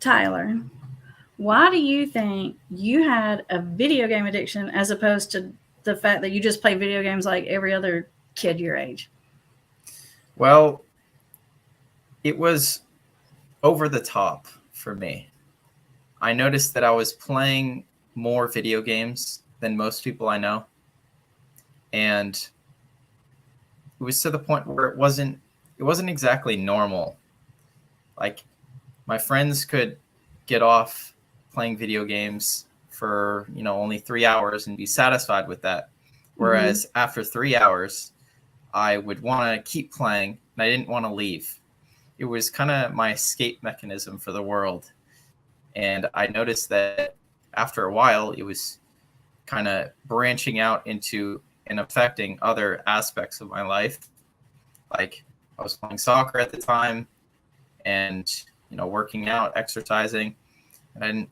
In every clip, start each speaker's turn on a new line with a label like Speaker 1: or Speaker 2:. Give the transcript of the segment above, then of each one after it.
Speaker 1: Tyler, why do you think you had a video game addiction as opposed to the fact that you just play video games like every other kid your age?
Speaker 2: Well, it was over the top for me. I noticed that I was playing more video games than most people I know. And it was to the point where it wasn't exactly normal. Like my friends could get off playing video games for, only 3 hours and be satisfied with that.
Speaker 1: Mm-hmm.
Speaker 2: Whereas after 3 hours, I would want to keep playing and I didn't want to leave. It was kind of my escape mechanism for the world. And I noticed that after a while, it was kind of branching out into and affecting other aspects of my life. Like I was playing soccer at the time and, working out, exercising. And I didn't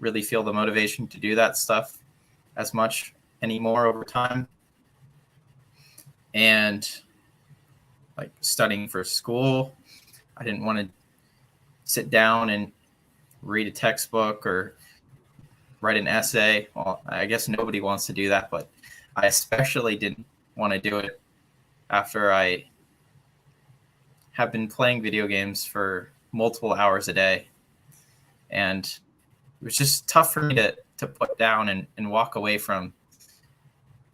Speaker 2: really feel the motivation to do that stuff as much anymore over time. And like studying for school, I didn't want to sit down and read a textbook or write an essay. Well, I guess nobody wants to do that, but I especially didn't want to do it after I have been playing video games for multiple hours a day. And it was just tough for me to put down and walk away from.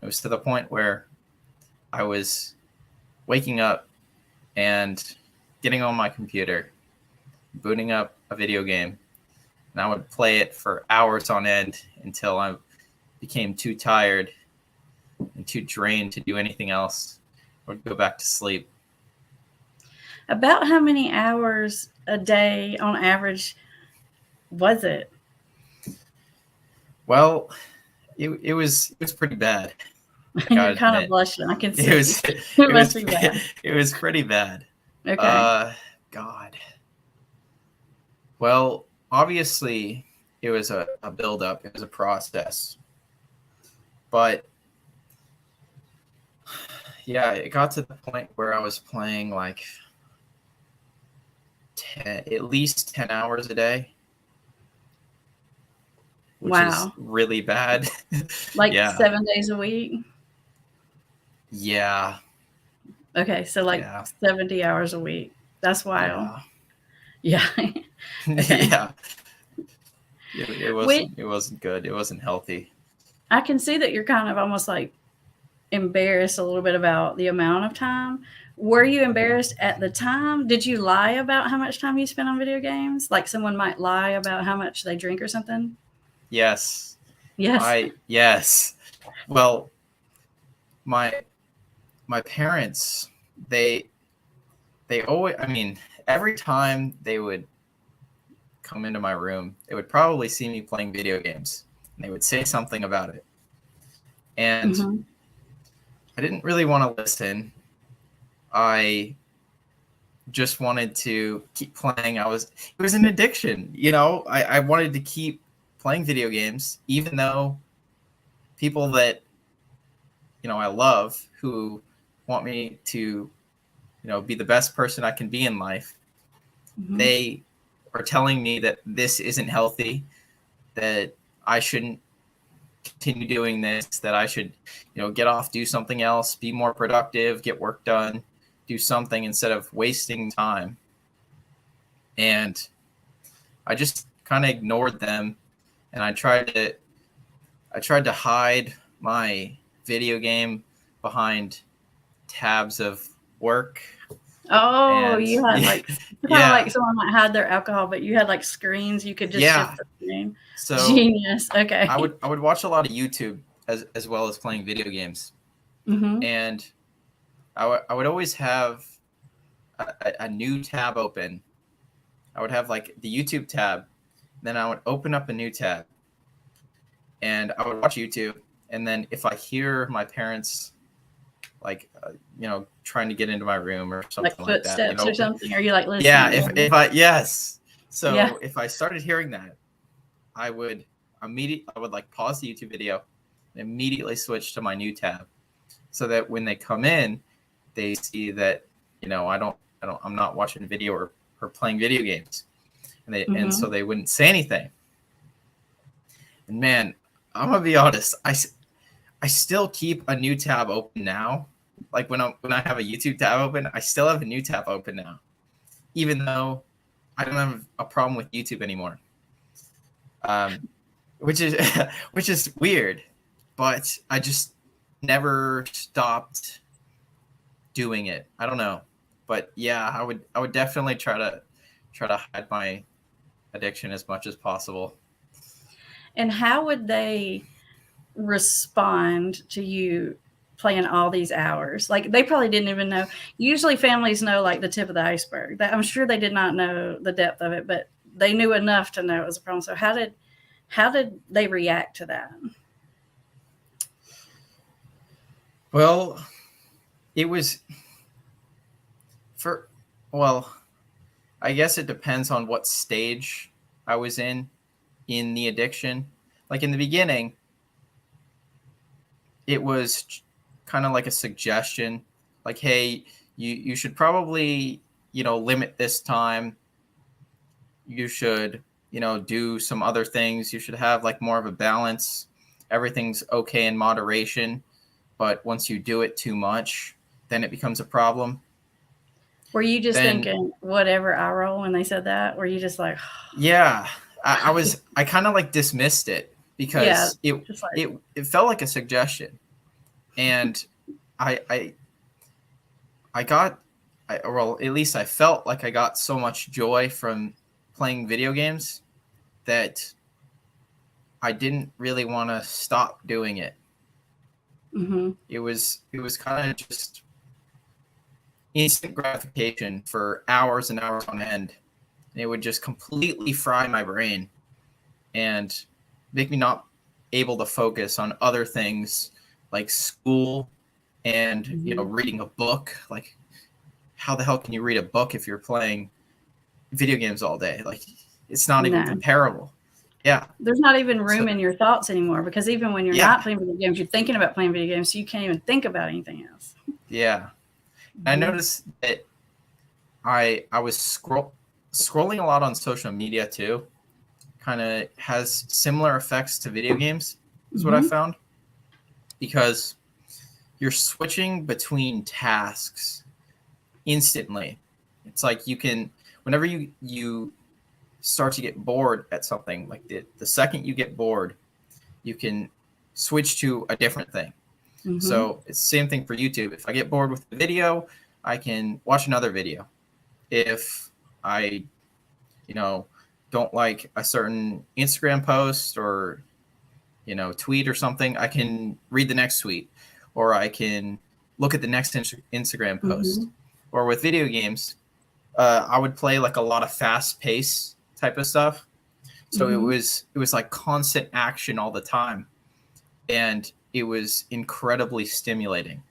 Speaker 2: It was to the point where I was waking up and getting on my computer, booting up a video game, and I would play it for hours on end until I became too tired and too drained to do anything else or go back to sleep.
Speaker 1: About how many hours a day on average was it?
Speaker 2: Well, it was pretty bad. I
Speaker 1: You're
Speaker 2: gotta
Speaker 1: kind of
Speaker 2: admit,
Speaker 1: blushing. I can
Speaker 2: it
Speaker 1: see.
Speaker 2: was
Speaker 1: It
Speaker 2: it
Speaker 1: must
Speaker 2: was
Speaker 1: be bad.
Speaker 2: it was pretty bad.
Speaker 1: Okay.
Speaker 2: Uh, God. Well, obviously, it was a build-up. It was a process, but yeah, it got to the point where I was playing like at least 10 hours a day, which is
Speaker 1: Wow.
Speaker 2: really bad.
Speaker 1: Like
Speaker 2: Yeah,
Speaker 1: 7 days a week?
Speaker 2: yeah,
Speaker 1: Okay, so like
Speaker 2: yeah,
Speaker 1: 70 hours a week. That's wild.
Speaker 2: yeah,
Speaker 1: Yeah. Okay.
Speaker 2: yeah. It
Speaker 1: We
Speaker 2: wasn't good. It wasn't healthy.
Speaker 1: I can see that you're kind of almost like embarrassed a little bit about the amount of time. Were you embarrassed at the time? Did you lie about how much time you spent on video games? Like someone might lie about how much they drink or something?
Speaker 2: Yes,
Speaker 1: Yes.
Speaker 2: yes. Well, my my parents, they they always, I mean, every time they would come into my room, they would probably see me playing video games and they would say something about it. And
Speaker 1: Hmm.
Speaker 2: I didn't really want to listen. I just wanted to keep playing. It was an addiction, I wanted to keep playing video games, even though people that, I love who want me to, be the best person I can be in life,
Speaker 1: Hmm.
Speaker 2: they are telling me that this isn't healthy, that I shouldn't continue doing this, that I should, get off, do something else, be more productive, get work done, do something instead of wasting time. And I just kind of ignored them, and I tried to hide my video game behind tabs of work.
Speaker 1: Oh,
Speaker 2: And
Speaker 1: you had like kind of like
Speaker 2: yeah,
Speaker 1: someone might hide their alcohol, but you had like screens you could just
Speaker 2: yeah.
Speaker 1: shift the screen.
Speaker 2: So
Speaker 1: Genius.
Speaker 2: I
Speaker 1: Okay.
Speaker 2: would I would watch a lot of YouTube as well as playing video games,
Speaker 1: Hmm.
Speaker 2: and I would always have a new tab open. I would have like the YouTube tab, then I would open up a new tab, and I would watch YouTube. And then if I hear my parents like trying to get into my room or
Speaker 1: Like
Speaker 2: something like that,
Speaker 1: footsteps or something. Are you like
Speaker 2: yeah,
Speaker 1: listening?
Speaker 2: if I
Speaker 1: Yeah.
Speaker 2: so if I started hearing that, I would I would like pause the YouTube video and immediately switch to my new tab, so that when they come in, they see that I'm not watching video or playing video games. and so
Speaker 1: Mm-hmm.
Speaker 2: they wouldn't say anything. And man, I'm gonna be honest, I still keep a new tab open now. Like when I have a YouTube tab open, I still have a new tab open now, even though I don't have a problem with YouTube anymore. Which is which is weird, but I just never stopped doing it. I don't know, but yeah, I would definitely try to hide my addiction as much as possible.
Speaker 1: And how would they respond to you playing all these hours? Like they probably didn't even know. Usually families know like the tip of the iceberg. I'm sure they did not know the depth of it, but they knew enough to know it was a problem. So how did they react to that?
Speaker 2: Well, it was for well, I guess it depends on what stage I was in the addiction. Like in the beginning, it was kind of like a suggestion, like, hey, you should probably, limit this time. You should, do some other things. You should have like more of a balance. Everything's okay in moderation, but once you do it too much, then it becomes a problem.
Speaker 1: Were you just
Speaker 2: Then
Speaker 1: thinking whatever I roll when they said that? Were you just like,
Speaker 2: yeah, I kind of like dismissed it
Speaker 1: yeah,
Speaker 2: because it
Speaker 1: just like,
Speaker 2: it it felt like a suggestion, and I I I got, well, at least I felt like I got so much joy from playing video games that I didn't really want to stop doing it.
Speaker 1: mm-hmm.
Speaker 2: It was kind of just instant gratification for hours and hours on end. And it would just completely fry my brain and make me not able to focus on other things like school and
Speaker 1: Mm-hmm.
Speaker 2: reading a book. Like, how the hell can you read a book if you're playing video games all day? Like, it's not even
Speaker 1: No.
Speaker 2: comparable. Yeah.
Speaker 1: There's not even
Speaker 2: So
Speaker 1: room in your thoughts anymore because even when you're not
Speaker 2: yeah,
Speaker 1: playing video games, you're thinking about playing video games, so you can't even think about anything else.
Speaker 2: yeah. I
Speaker 1: Mm-hmm.
Speaker 2: noticed that I was scrolling a lot on social media too. Kind of has similar effects to video games, is what I
Speaker 1: Mm-hmm.
Speaker 2: found, because you're switching between tasks instantly. It's like you can, whenever you start to get bored at something, like the second you get bored, you can switch to a different thing.
Speaker 1: Mm-hmm.
Speaker 2: So it's the same thing for YouTube. If I get bored with the video, I can watch another video. If I, you know, don't like a certain Instagram post or, tweet or something, I can read the next tweet, or I can look at the next Instagram
Speaker 1: Mm-hmm.
Speaker 2: post. Or with video games, I would play like a lot of fast pace type of stuff. So it
Speaker 1: Mm-hmm.
Speaker 2: was it was like constant action all the time, and it was incredibly stimulating.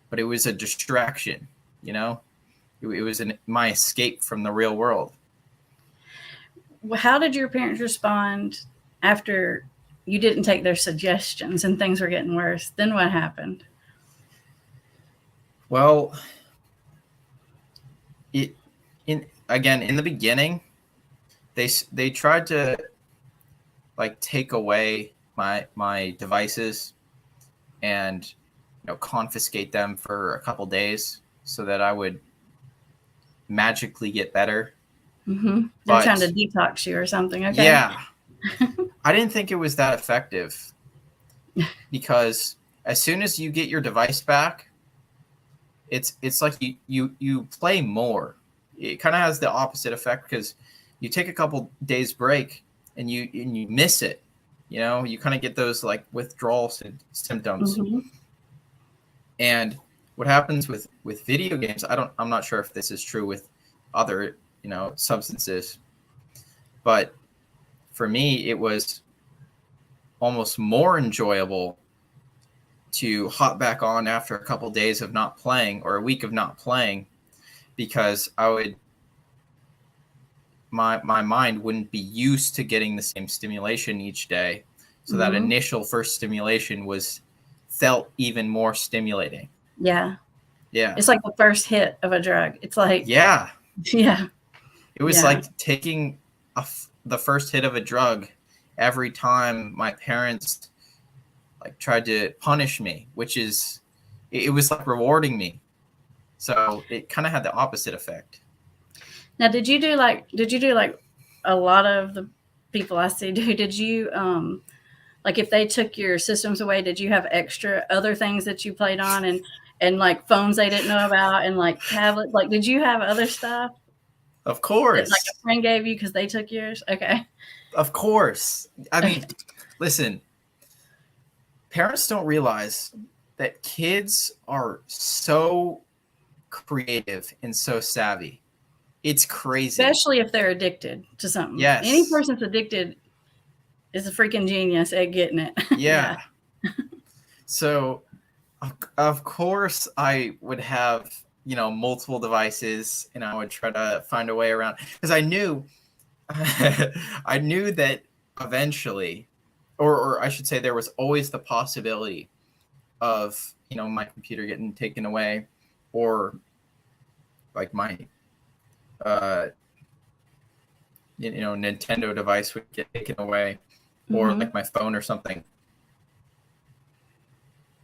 Speaker 2: But it was a distraction, you know. It was my escape from the real world.
Speaker 1: How did your parents respond after you didn't take their suggestions and things were getting worse? Then what happened?
Speaker 2: Well, it in the beginning, they tried to like take away my devices and confiscate them for a couple days so that I would magically get better.
Speaker 1: Mm-hmm. They're trying to
Speaker 2: But
Speaker 1: detox you or something. Okay.
Speaker 2: yeah, I didn't think it was that effective, because as soon as you get your device back, it's like you play more. It kind of has the opposite effect, because you take a couple days break and you miss it. You kind of get those like withdrawal symptoms.
Speaker 1: Mm-hmm.
Speaker 2: And what happens with video games, I'm not sure if this is true with other substances, but for me it was almost more enjoyable to hop back on after a couple days of not playing, or a week of not playing, because my mind wouldn't be used to getting the same stimulation each day. So that
Speaker 1: Mm-hmm.
Speaker 2: initial first stimulation felt even more stimulating.
Speaker 1: Yeah.
Speaker 2: Yeah.
Speaker 1: It's like the first hit of a drug. It's like,
Speaker 2: Yeah.
Speaker 1: yeah,
Speaker 2: It was
Speaker 1: yeah.
Speaker 2: like taking the first hit of a drug every time my parents like tried to punish me, which is it was like rewarding me. So it kind of had the opposite effect.
Speaker 1: Now, did you do like a lot of the people I see do? Did you like if they took your systems away, did you have extra other things that you played on and like phones they didn't know about and like tablets? Like, did you have other stuff
Speaker 2: Of
Speaker 1: that like
Speaker 2: course.
Speaker 1: a friend gave you because they took yours? Okay.
Speaker 2: Of course. I
Speaker 1: Okay.
Speaker 2: mean, listen, parents don't realize that kids are so creative and so savvy. It's crazy.
Speaker 1: Especially if they're addicted to something. Any
Speaker 2: Yes.
Speaker 1: person's addicted is a freaking genius at getting it. Yeah.
Speaker 2: Yeah. So, of course, I would have, multiple devices and I would try to find a way around because I knew, I knew that eventually, or I should say, there was always the possibility of, my computer getting taken away or like my, uh, Nintendo device would get taken away or
Speaker 1: Mm-hmm.
Speaker 2: like my phone or something.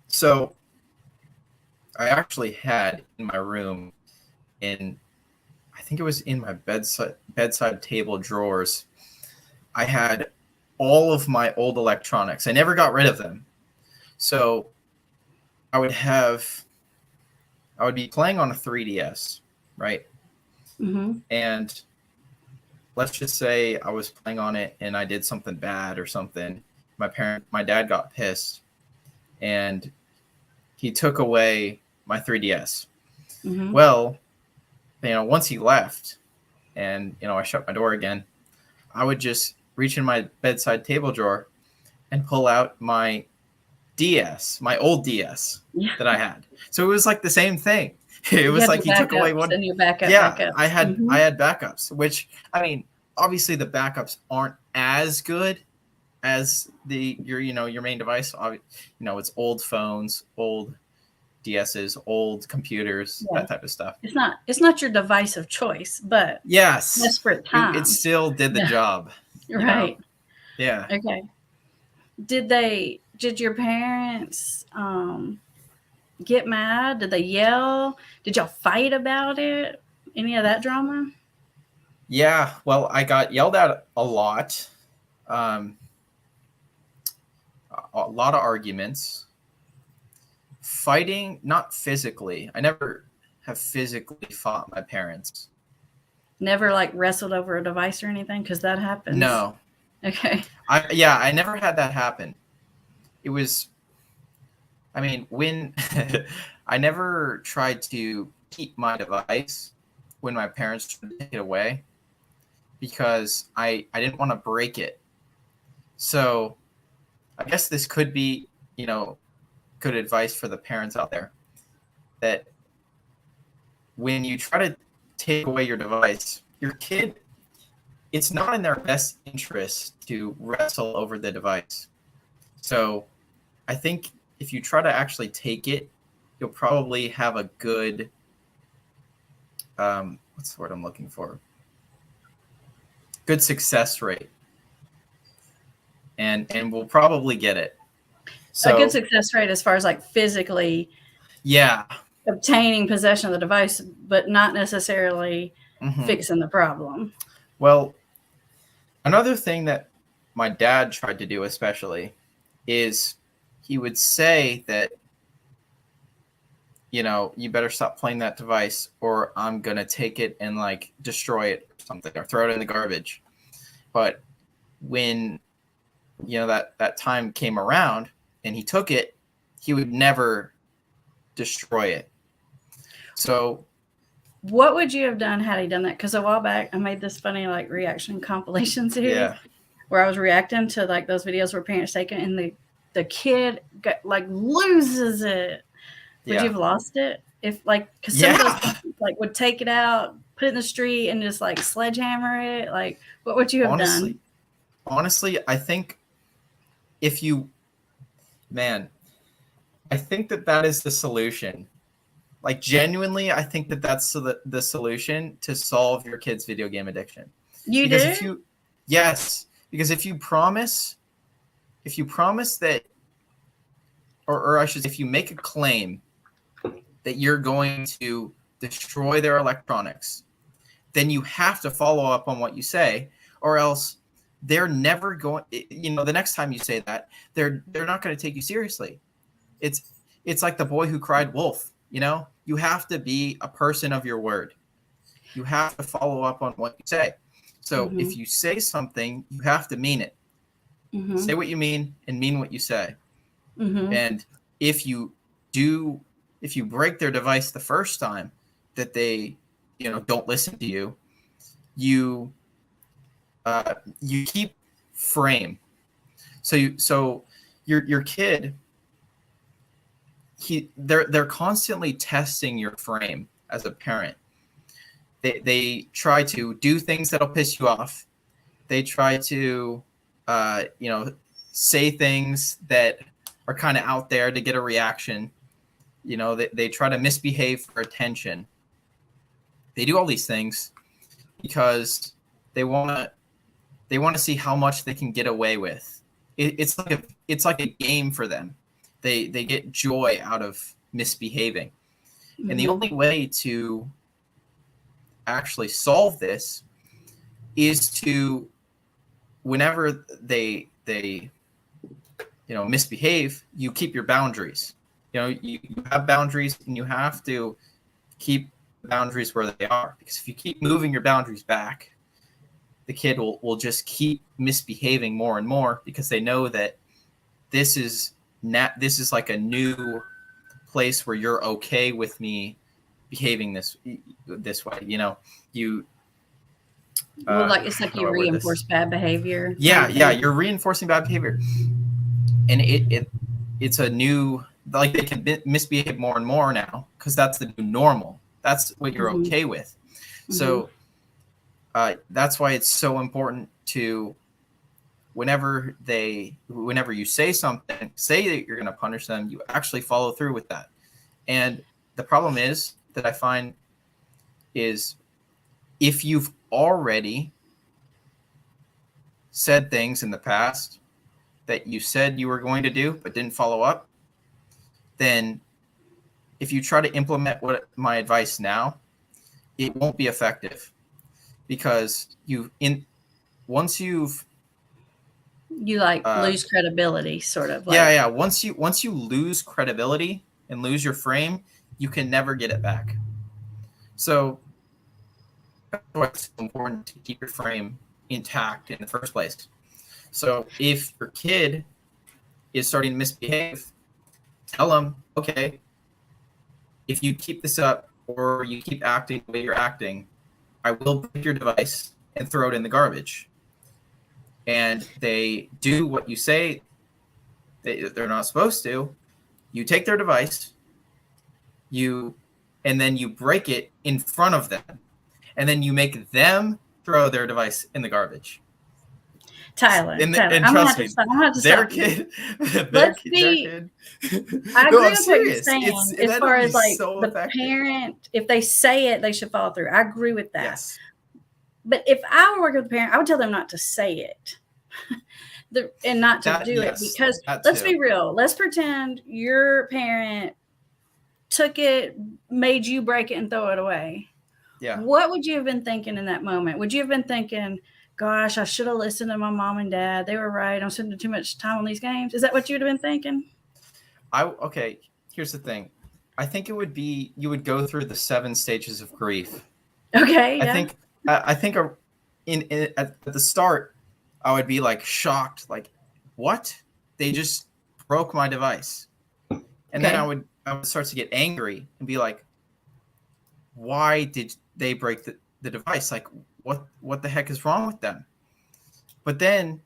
Speaker 2: So I actually had in my room I think it was in my bedside table drawers. I had all of my old electronics. I never got rid of them. So I would be playing on a 3DS, right?
Speaker 1: Mm-hmm.
Speaker 2: And let's just say I was playing on it and I did something bad or something. My dad got pissed and he took away my 3DS.
Speaker 1: Mm-hmm.
Speaker 2: Well, once he left and, I shut my door again, I would just reach in my bedside table drawer and pull out my DS, my old DS
Speaker 1: Yeah.
Speaker 2: that I had. So it was like the same thing. It
Speaker 1: You
Speaker 2: was
Speaker 1: had
Speaker 2: like
Speaker 1: your
Speaker 2: he took away
Speaker 1: backups
Speaker 2: one.
Speaker 1: and your backup
Speaker 2: Yeah,
Speaker 1: backups.
Speaker 2: I
Speaker 1: Mm-hmm.
Speaker 2: had backups, which I mean, obviously the backups aren't as good as your main device. It's old phones, old DSs, old computers,
Speaker 1: Yeah.
Speaker 2: that type of stuff.
Speaker 1: It's not your device of choice, but
Speaker 2: Yes,
Speaker 1: desperate
Speaker 2: it
Speaker 1: times.
Speaker 2: still did the
Speaker 1: Yeah.
Speaker 2: job.
Speaker 1: Right.
Speaker 2: Yeah.
Speaker 1: Okay. Did your parents get mad? Did they yell? Did y'all fight about it? Any of that drama?
Speaker 2: Yeah, well, I got yelled at a lot. Um, a lot of arguments. Fighting, not physically. I never have physically fought my parents.
Speaker 1: Never like wrestled over a device or anything because that happens.
Speaker 2: No.
Speaker 1: Okay.
Speaker 2: I never had that happen. It was, I mean, when I never tried to keep my device when my parents tried to take it away because I didn't want to break it. So I guess this could be, good advice for the parents out there that when you try to take away your device, your kid, it's not in their best interest to wrestle over the device. So I think if you try to actually take it, you'll probably have a good, what's the word I'm looking for? Good success rate. And we'll probably get it.
Speaker 1: A good
Speaker 2: So
Speaker 1: success rate as far as like physically
Speaker 2: yeah.
Speaker 1: obtaining possession of the device, but not necessarily
Speaker 2: Mm-hmm.
Speaker 1: fixing the problem.
Speaker 2: Well, another thing that my dad tried to do especially is he would say that, you better stop playing that device or I'm going to take it and like destroy it or something or throw it in the garbage. But when, that time came around and he took it, he would never destroy it. So
Speaker 1: What would you have done had he done that? Because a while back, I made this funny like reaction compilation series
Speaker 2: yeah,
Speaker 1: where I was reacting to like those videos where parents take it and the kid like loses it. Would you
Speaker 2: yeah,
Speaker 1: have lost it if like because some of those
Speaker 2: yeah.
Speaker 1: parents, like would take it out, put it in the street, and just like sledgehammer it? Like, what would you have done?
Speaker 2: Honestly, I think if you, man, I think that is the solution. Like genuinely, I think that's the solution to solve your kid's video game addiction.
Speaker 1: You
Speaker 2: Because
Speaker 1: do?
Speaker 2: Yes, because if you promise that, or I should say, if you make a claim that you're going to destroy their electronics, then you have to follow up on what you say, or else they're never going. The next time you say that, they're not going to take you seriously. It's like the boy who cried wolf. You have to be a person of your word. You have to follow up on what you say. So
Speaker 1: Mm-hmm.
Speaker 2: if you say something, you have to mean it.
Speaker 1: Mm-hmm.
Speaker 2: Say what you mean and mean what you say.
Speaker 1: Mm-hmm.
Speaker 2: And if you break their device the first time that they, don't listen to you, you keep frame. So your kid, they're constantly testing your frame as a parent. They try to do things that'll piss you off. They try to say things that are kind of out there to get a reaction. They try to misbehave for attention. They do all these things because they want to see how much they can get away with. It's like a game for them. They get joy out of misbehaving. And the
Speaker 1: Mm-hmm.
Speaker 2: only way to actually solve this is to, whenever they misbehave, you keep your boundaries. You have boundaries, and you have to keep boundaries where they are, because if you keep moving your boundaries back, the kid will just keep misbehaving more and more, because they know that this is like a new place where you're okay with me behaving this way. You
Speaker 1: Well, like it's
Speaker 2: how
Speaker 1: like
Speaker 2: do
Speaker 1: you
Speaker 2: I word this?
Speaker 1: reinforce bad behavior kind
Speaker 2: Yeah,
Speaker 1: of thing.
Speaker 2: you're reinforcing bad behavior, and it's a new, like, they can misbehave more and more now because that's the new normal. That's what you're
Speaker 1: Mm-hmm.
Speaker 2: okay with.
Speaker 1: Mm-hmm.
Speaker 2: So that's why it's so important to, whenever you say something, say that you're going to punish them, you actually follow through with that. And the problem is that I find is, if you've already said things in the past that you said you were going to do but didn't follow up, then if you try to implement my advice now, it won't be effective, because once you've
Speaker 1: You like lose credibility, sort of like.
Speaker 2: yeah, once you lose credibility and lose your frame, you can never get it back. So that's why it's so important to keep your frame intact in the first place. So if your kid is starting to misbehave, tell them, okay, if you keep this up or you keep acting the way you're acting, I will break your device and throw it in the garbage. And they do what you say they're not supposed to. You take their device, and then you break it in front of them, and then you make them throw their device in the garbage.
Speaker 1: Tyler,
Speaker 2: And
Speaker 1: I'm gonna have
Speaker 2: trust
Speaker 1: to
Speaker 2: me,
Speaker 1: stop. I'm gonna have to
Speaker 2: their
Speaker 1: stop you.
Speaker 2: kid, their
Speaker 1: Let's
Speaker 2: kid, their
Speaker 1: be.
Speaker 2: kid.
Speaker 1: I
Speaker 2: No,
Speaker 1: agree
Speaker 2: I'm
Speaker 1: with what you're
Speaker 2: serious.
Speaker 1: saying. As
Speaker 2: That'll
Speaker 1: far
Speaker 2: be
Speaker 1: as like
Speaker 2: so
Speaker 1: the
Speaker 2: effective.
Speaker 1: parent, if they say it, they should follow through. I agree with that.
Speaker 2: Yes.
Speaker 1: But if I were working with a parent, I would tell them not to say it. And not to do it, because let's be real. Let's pretend your parent took it, made you break it and throw it away.
Speaker 2: Yeah.
Speaker 1: What would you have been thinking in that moment? Would you have been thinking, gosh, I should have listened to my mom and dad. They were right. I'm spending too much time on these games. Is that what you would have been thinking?
Speaker 2: Okay, here's the thing. I think it would be, you would go through the 7 stages of grief.
Speaker 1: Okay,
Speaker 2: I
Speaker 1: yeah.
Speaker 2: think at the start, I would be like shocked, like, what? They just broke my device. And then I would start to get angry and be like, why did they break the device? Like, what the heck is wrong with them? But then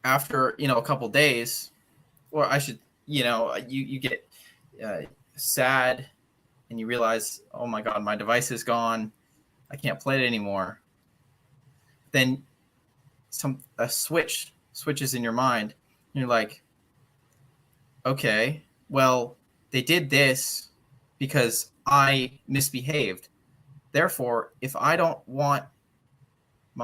Speaker 2: after, a couple days, or I should, you get sad, and you realize, oh my God, my device is gone. I can't play it anymore. Then a switches in your mind. And you're like, okay, well, they did this because I misbehaved. Therefore, if I don't want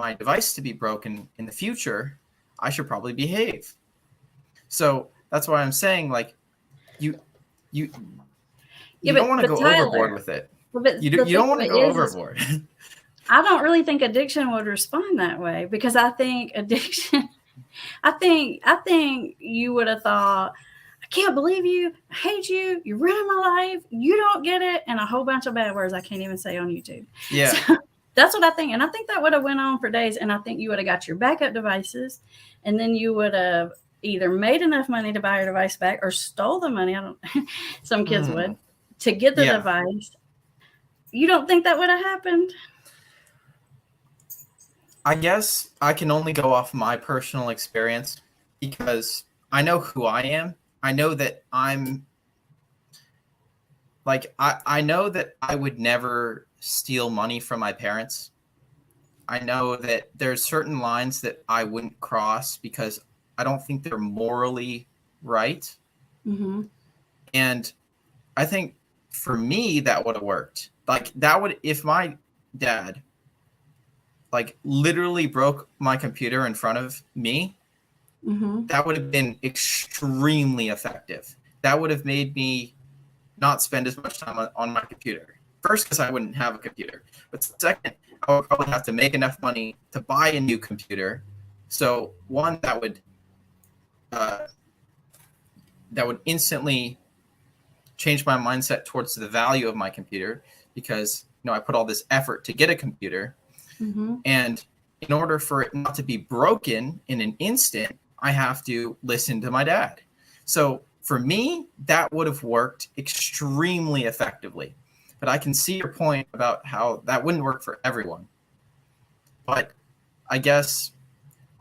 Speaker 2: my device to be broken in the future, I should probably behave. So that's why I'm saying, like, you you
Speaker 1: Yeah,
Speaker 2: you don't want to
Speaker 1: but
Speaker 2: go overboard
Speaker 1: Tyler,
Speaker 2: with it.
Speaker 1: but
Speaker 2: You
Speaker 1: the
Speaker 2: you don't
Speaker 1: thing
Speaker 2: want
Speaker 1: of
Speaker 2: to
Speaker 1: it
Speaker 2: go
Speaker 1: is
Speaker 2: overboard.
Speaker 1: I don't really think addiction would respond that way, because I think addiction, I think you would have thought, I can't believe you, I hate you, you're ruining my life, you don't get it, and a whole bunch of bad words I can't even say on YouTube.
Speaker 2: Yeah.
Speaker 1: So that's what I think, and I think that would have went on for days, and I think you would have got your backup devices, and then you would have either made enough money to buy your device back or stole the money. I don't. Some kids would, to get the
Speaker 2: Yeah.
Speaker 1: device. You don't think that would have happened?
Speaker 2: I guess I can only go off my personal experience because I know who I am. I know that I'm like, I know that I would never steal money from my parents. I know that there's certain lines that I wouldn't cross because I don't think they're morally right.
Speaker 1: Mm-hmm.
Speaker 2: And I think for me, that would have worked. Like, that would, if my dad, like, literally broke my computer in front of me,
Speaker 1: Mm-hmm.
Speaker 2: that would have been extremely effective. That would have made me not spend as much time on my computer. First, because I wouldn't have a computer. But second, I would probably have to make enough money to buy a new computer. So one, uh, that would instantly change my mindset towards the value of my computer, because I put all this effort to get a computer,
Speaker 1: Mm-hmm.
Speaker 2: and in order for it not to be broken in an instant, I have to listen to my dad. So for me, that would have worked extremely effectively. But I can see your point about how that wouldn't work for everyone. But I guess,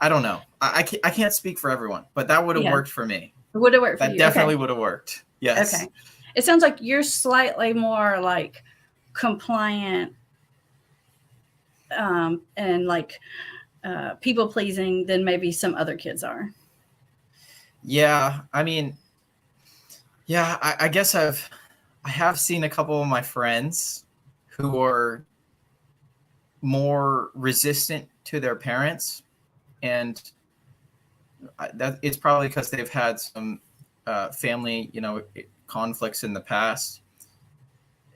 Speaker 2: I don't know. I can't speak for everyone, but that would have
Speaker 1: Yeah.
Speaker 2: worked for me.
Speaker 1: Would it work for
Speaker 2: That
Speaker 1: you?
Speaker 2: definitely
Speaker 1: Okay.
Speaker 2: would have worked. Yes.
Speaker 1: Okay. It sounds like you're slightly more like compliant, and like people pleasing than maybe some other kids are.
Speaker 2: Yeah. I mean, yeah, I guess I have seen a couple of my friends who are more resistant to their parents, and that it's probably because they've had some family, conflicts in the past,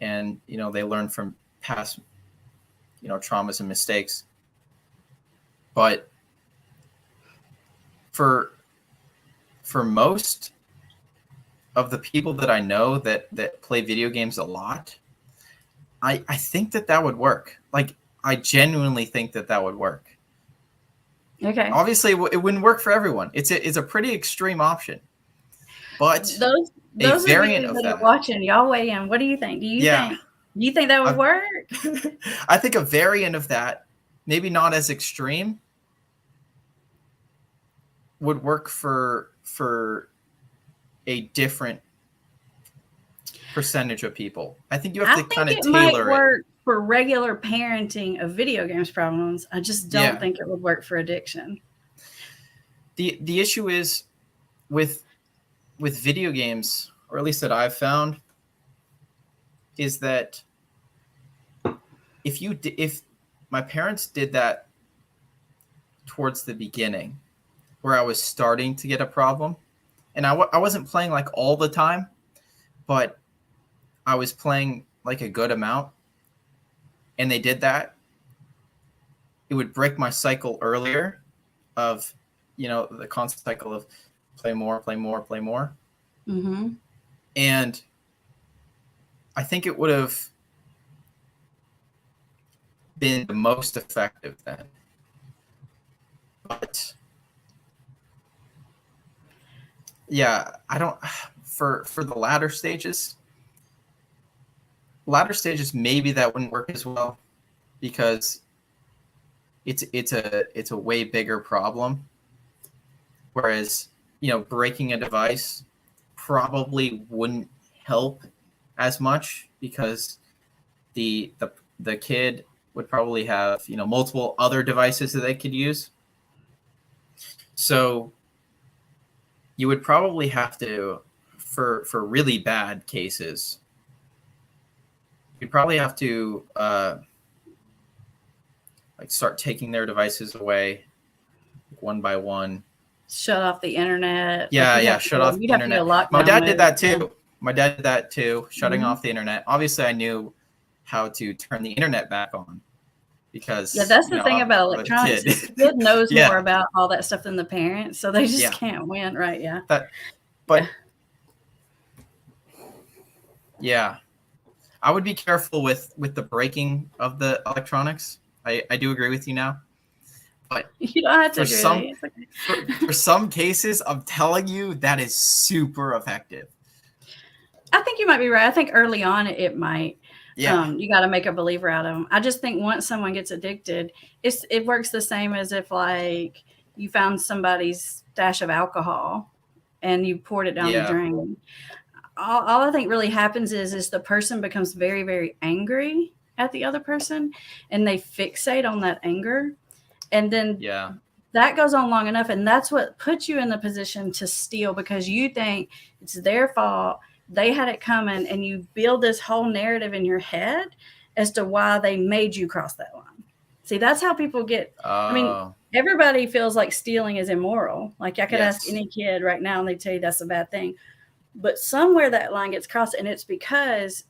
Speaker 2: and they learn from past, traumas and mistakes. But for most of the people that I know that play video games a lot, I think that would work. Like, I genuinely think that would work.
Speaker 1: Okay.
Speaker 2: Obviously, it wouldn't work for everyone. It's a pretty extreme option, but
Speaker 1: Those of
Speaker 2: variant
Speaker 1: you
Speaker 2: of
Speaker 1: that are
Speaker 2: that.
Speaker 1: watching, y'all weigh in. What do you think? Do you think that would work?
Speaker 2: I think a variant of that, maybe not as extreme, would work for a different percentage of people. I think you have to kind of
Speaker 1: it might
Speaker 2: tailor
Speaker 1: work for regular parenting of video games problems. I just don't think it would work for addiction.
Speaker 2: The issue is with video games, or at least that I've found, is that if my parents did that towards the beginning, where I was starting to get a problem, and I wasn't playing like all the time, but I was playing like a good amount, and they did that, it would break my cycle earlier of, the constant cycle of play more, play more, play more.
Speaker 1: Mm-hmm.
Speaker 2: And I think it would have been the most effective then. But yeah, I don't, for the latter stages, maybe that wouldn't work as well, because it's a way bigger problem. Whereas, breaking a device probably wouldn't help as much, because the kid would probably have, multiple other devices that they could use. So you would probably have to, for really bad cases, you'd probably have to like start taking their devices away one by one.
Speaker 1: Shut off the internet.
Speaker 2: Yeah,
Speaker 1: like
Speaker 2: yeah, shut off the
Speaker 1: you'd have to
Speaker 2: internet.
Speaker 1: go lockdown
Speaker 2: My dad
Speaker 1: mode.
Speaker 2: did that too. My dad did that too, shutting
Speaker 1: Mhm.
Speaker 2: off the internet. Obviously, I knew how to turn the internet back on because
Speaker 1: Yeah, that's the thing
Speaker 2: I
Speaker 1: about
Speaker 2: was a
Speaker 1: electronics
Speaker 2: kid.
Speaker 1: is the kid knows more
Speaker 2: Yeah,
Speaker 1: about all that stuff than the parents, so they just
Speaker 2: yeah.
Speaker 1: can't win, right? Yeah.
Speaker 2: But yeah, I would be careful with the breaking of the electronics. I do agree with you now. But
Speaker 1: You don't have to
Speaker 2: for
Speaker 1: agree with
Speaker 2: some
Speaker 1: me. It's okay.
Speaker 2: for some cases, I'm telling you, that is super effective.
Speaker 1: I think you might be right. I think early on it might.
Speaker 2: Yeah,
Speaker 1: You got to make a believer out of them. I just think once someone gets addicted, it works the same as if like you found somebody's stash of alcohol and you poured it down the
Speaker 2: yeah,
Speaker 1: drain. All I think really happens is the person becomes very, very angry at the other person and they fixate on that anger. And then
Speaker 2: yeah.
Speaker 1: that goes on long enough. And that's what puts you in the position to steal because you think it's their fault. They had it coming. And you build this whole narrative in your head as to why they made you cross that line. See, that's how people get. I mean,
Speaker 2: Oh,
Speaker 1: everybody feels like stealing is immoral. Like I could ask
Speaker 2: yes.
Speaker 1: any kid right now and they'd tell you that's a bad thing. But somewhere that line gets crossed, and it's because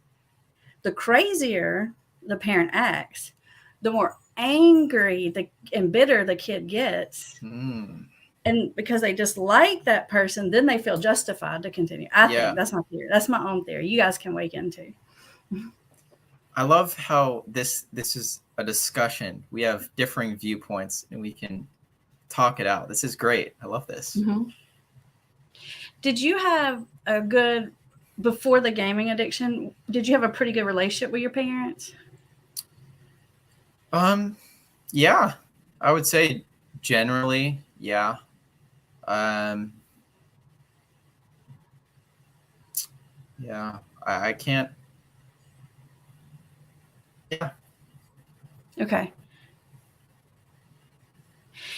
Speaker 1: the crazier the parent acts, the more angry and bitter the kid gets.
Speaker 2: Hmm.
Speaker 1: And because they dislike that person, then they feel justified to continue. I think
Speaker 2: Yeah.
Speaker 1: that's my theory. That's my own theory. You guys can weigh in too.
Speaker 2: I love how this is a discussion. We have differing viewpoints and we can talk it out. This is great. I love this.
Speaker 1: Mm-hmm. Did you have a good before the gaming addiction? Did you have a pretty good relationship with your parents?
Speaker 2: Yeah, I would say generally, yeah. Um, yeah, I can't. Yeah,
Speaker 1: Okay.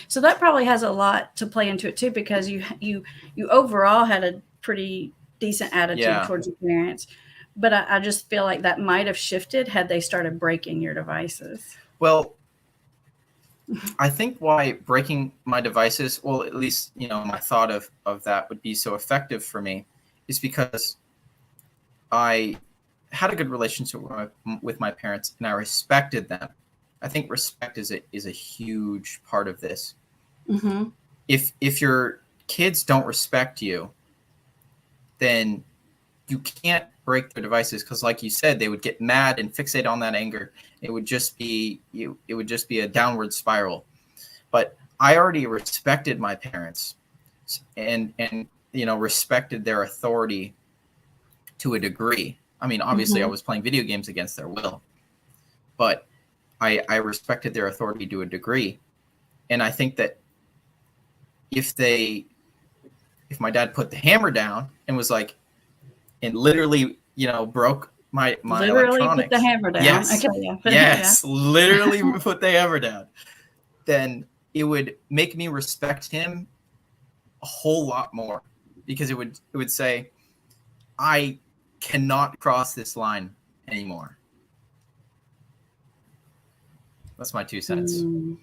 Speaker 1: So that probably has a lot to play into it too, because you overall had a pretty decent attitude
Speaker 2: yeah.
Speaker 1: towards your parents, but I just feel like that might have shifted had they started breaking your devices.
Speaker 2: Well, I think why breaking my devices, well, at least my thought of that would be so effective for me, is because I had a good relationship with my parents and I respected them. I think respect is a huge part of this.
Speaker 1: Mm-hmm.
Speaker 2: If your kids don't respect you, then you can't break their devices because, like you said, they would get mad and fixate on that anger. It would just be a downward spiral. But I already respected my parents, and respected their authority to a degree. I mean, obviously, I
Speaker 1: Mm-hmm.
Speaker 2: was playing video games against their will, but I respected their authority to a degree, and I think that if my dad put the hammer down and was like, and literally, broke my
Speaker 1: Literally put the
Speaker 2: electronics.
Speaker 1: hammer down.
Speaker 2: Yes,
Speaker 1: Okay, yeah, yeah.
Speaker 2: yes, literally put the hammer down. Then it would make me respect him a whole lot more because it would say, I cannot cross this line anymore. That's my 2 cents.
Speaker 1: Mm.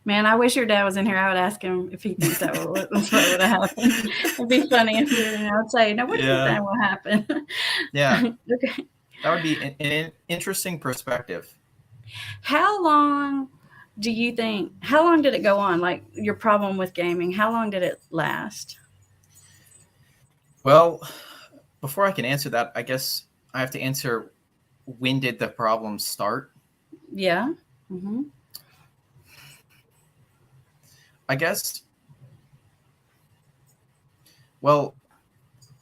Speaker 1: Man, I wish your dad was in here. I would ask him if he thinks that's what would have happened. It'd be funny if you and I would say, "No, what do you
Speaker 2: Yeah,
Speaker 1: think will happen?"
Speaker 2: yeah,
Speaker 1: Okay.
Speaker 2: that would be an interesting perspective.
Speaker 1: How long do you think? How long did it go on? Like your problem with gaming? How long did it last?
Speaker 2: Well, before I can answer that, I guess I have to answer, when did the problem start?
Speaker 1: Yeah. Mm-hmm.
Speaker 2: I guess, well,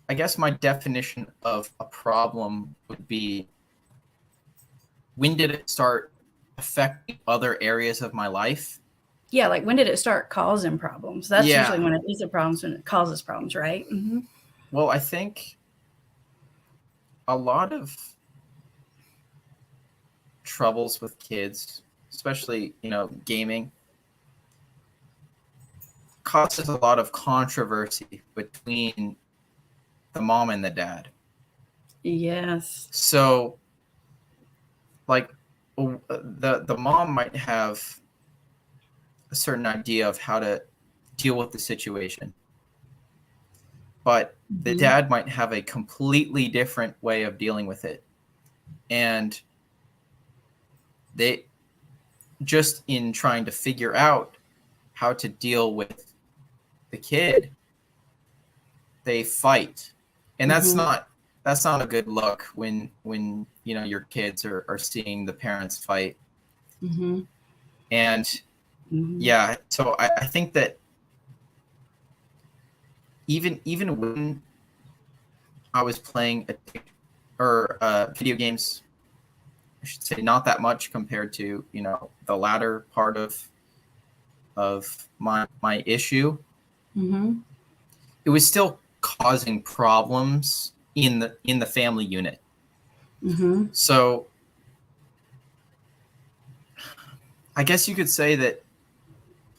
Speaker 2: I guess my definition of a problem would be, when did it start affecting other areas of my life?
Speaker 1: Yeah. Like when did it start causing problems? That's usually
Speaker 2: Yeah.
Speaker 1: when it is a problem, when it causes problems, right? Mm-hmm.
Speaker 2: Well, I think a lot of troubles with kids, especially, gaming, causes a lot of controversy between the mom and the dad.
Speaker 1: Yes.
Speaker 2: So, like, the mom might have a certain idea of how to deal with the situation. But the dad might have a completely different way of dealing with it. And they just in trying to figure out how to deal with the kid, they fight. And that's not a good look when your kids are seeing the parents fight. And yeah, so I think that even when I was playing video games, I should say not that much compared to the latter part of my issue. It was still causing problems in the family unit. So I guess you could say that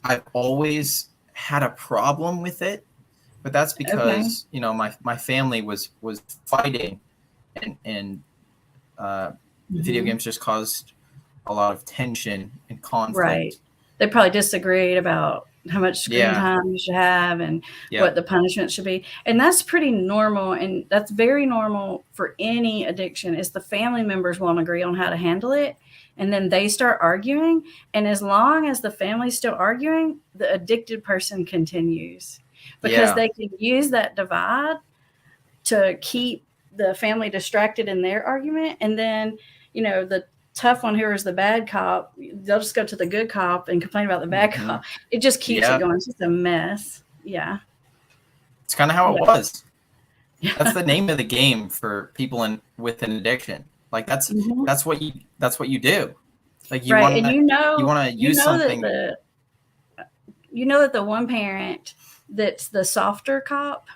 Speaker 2: I've always had a problem with it, but that's because my family was fighting, and video games just caused a lot of tension and conflict.
Speaker 1: Right. They probably disagreed about how much screen time you should have and what the punishment should be. And that's pretty normal. And that's very normal for any addiction is the family members won't agree on how to handle it. And then they start arguing. And as long as the family's still arguing, the addicted person continues because they can use that divide to keep the family distracted in their argument. And then, the tough one here is the bad cop. They'll just go to the good cop and complain about the bad cop. It just keeps it going. It's just a mess. Yeah.
Speaker 2: It's kind of how it was. That's the name of the game for people with an addiction. Like that's what you do. Like you want to use something.
Speaker 1: That the one parent that's the softer cop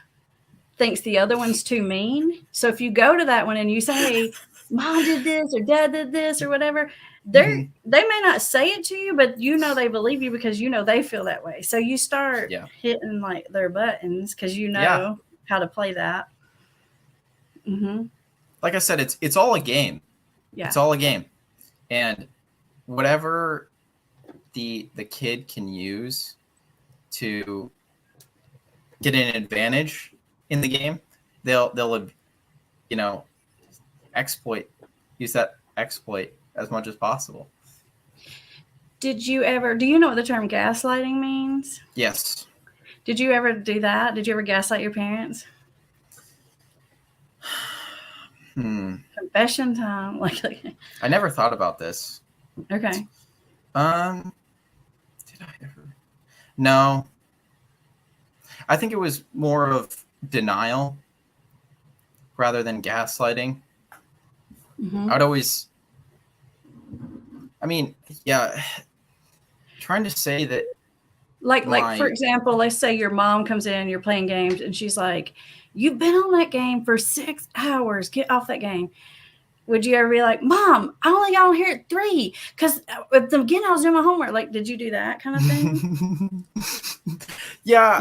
Speaker 1: thinks the other one's too mean. So if you go to that one and you say, Mom did this or Dad did this or whatever, they may not say it to you, but they believe you because they feel that way. So you start hitting like their buttons because how to play that.
Speaker 2: Like I said, it's all a game. Yeah. It's all a game. And whatever the kid can use to get an advantage in the game, they'll use that exploit as much as possible.
Speaker 1: Do you know what the term gaslighting means?
Speaker 2: Yes.
Speaker 1: Did you ever do that? Did you ever gaslight your parents? Confession time.
Speaker 2: I never thought about this.
Speaker 1: Okay.
Speaker 2: Did I ever? No. I think it was more of denial rather than gaslighting. I'd always, trying to say that.
Speaker 1: Like for example, let's say your mom comes in, you're playing games, and she's like, "You've been on that game for 6 hours. Get off that game." Would you ever be like, "Mom, I only got on here at 3 because again I was doing my homework"? Like, did you do that kind of thing?
Speaker 2: Yeah.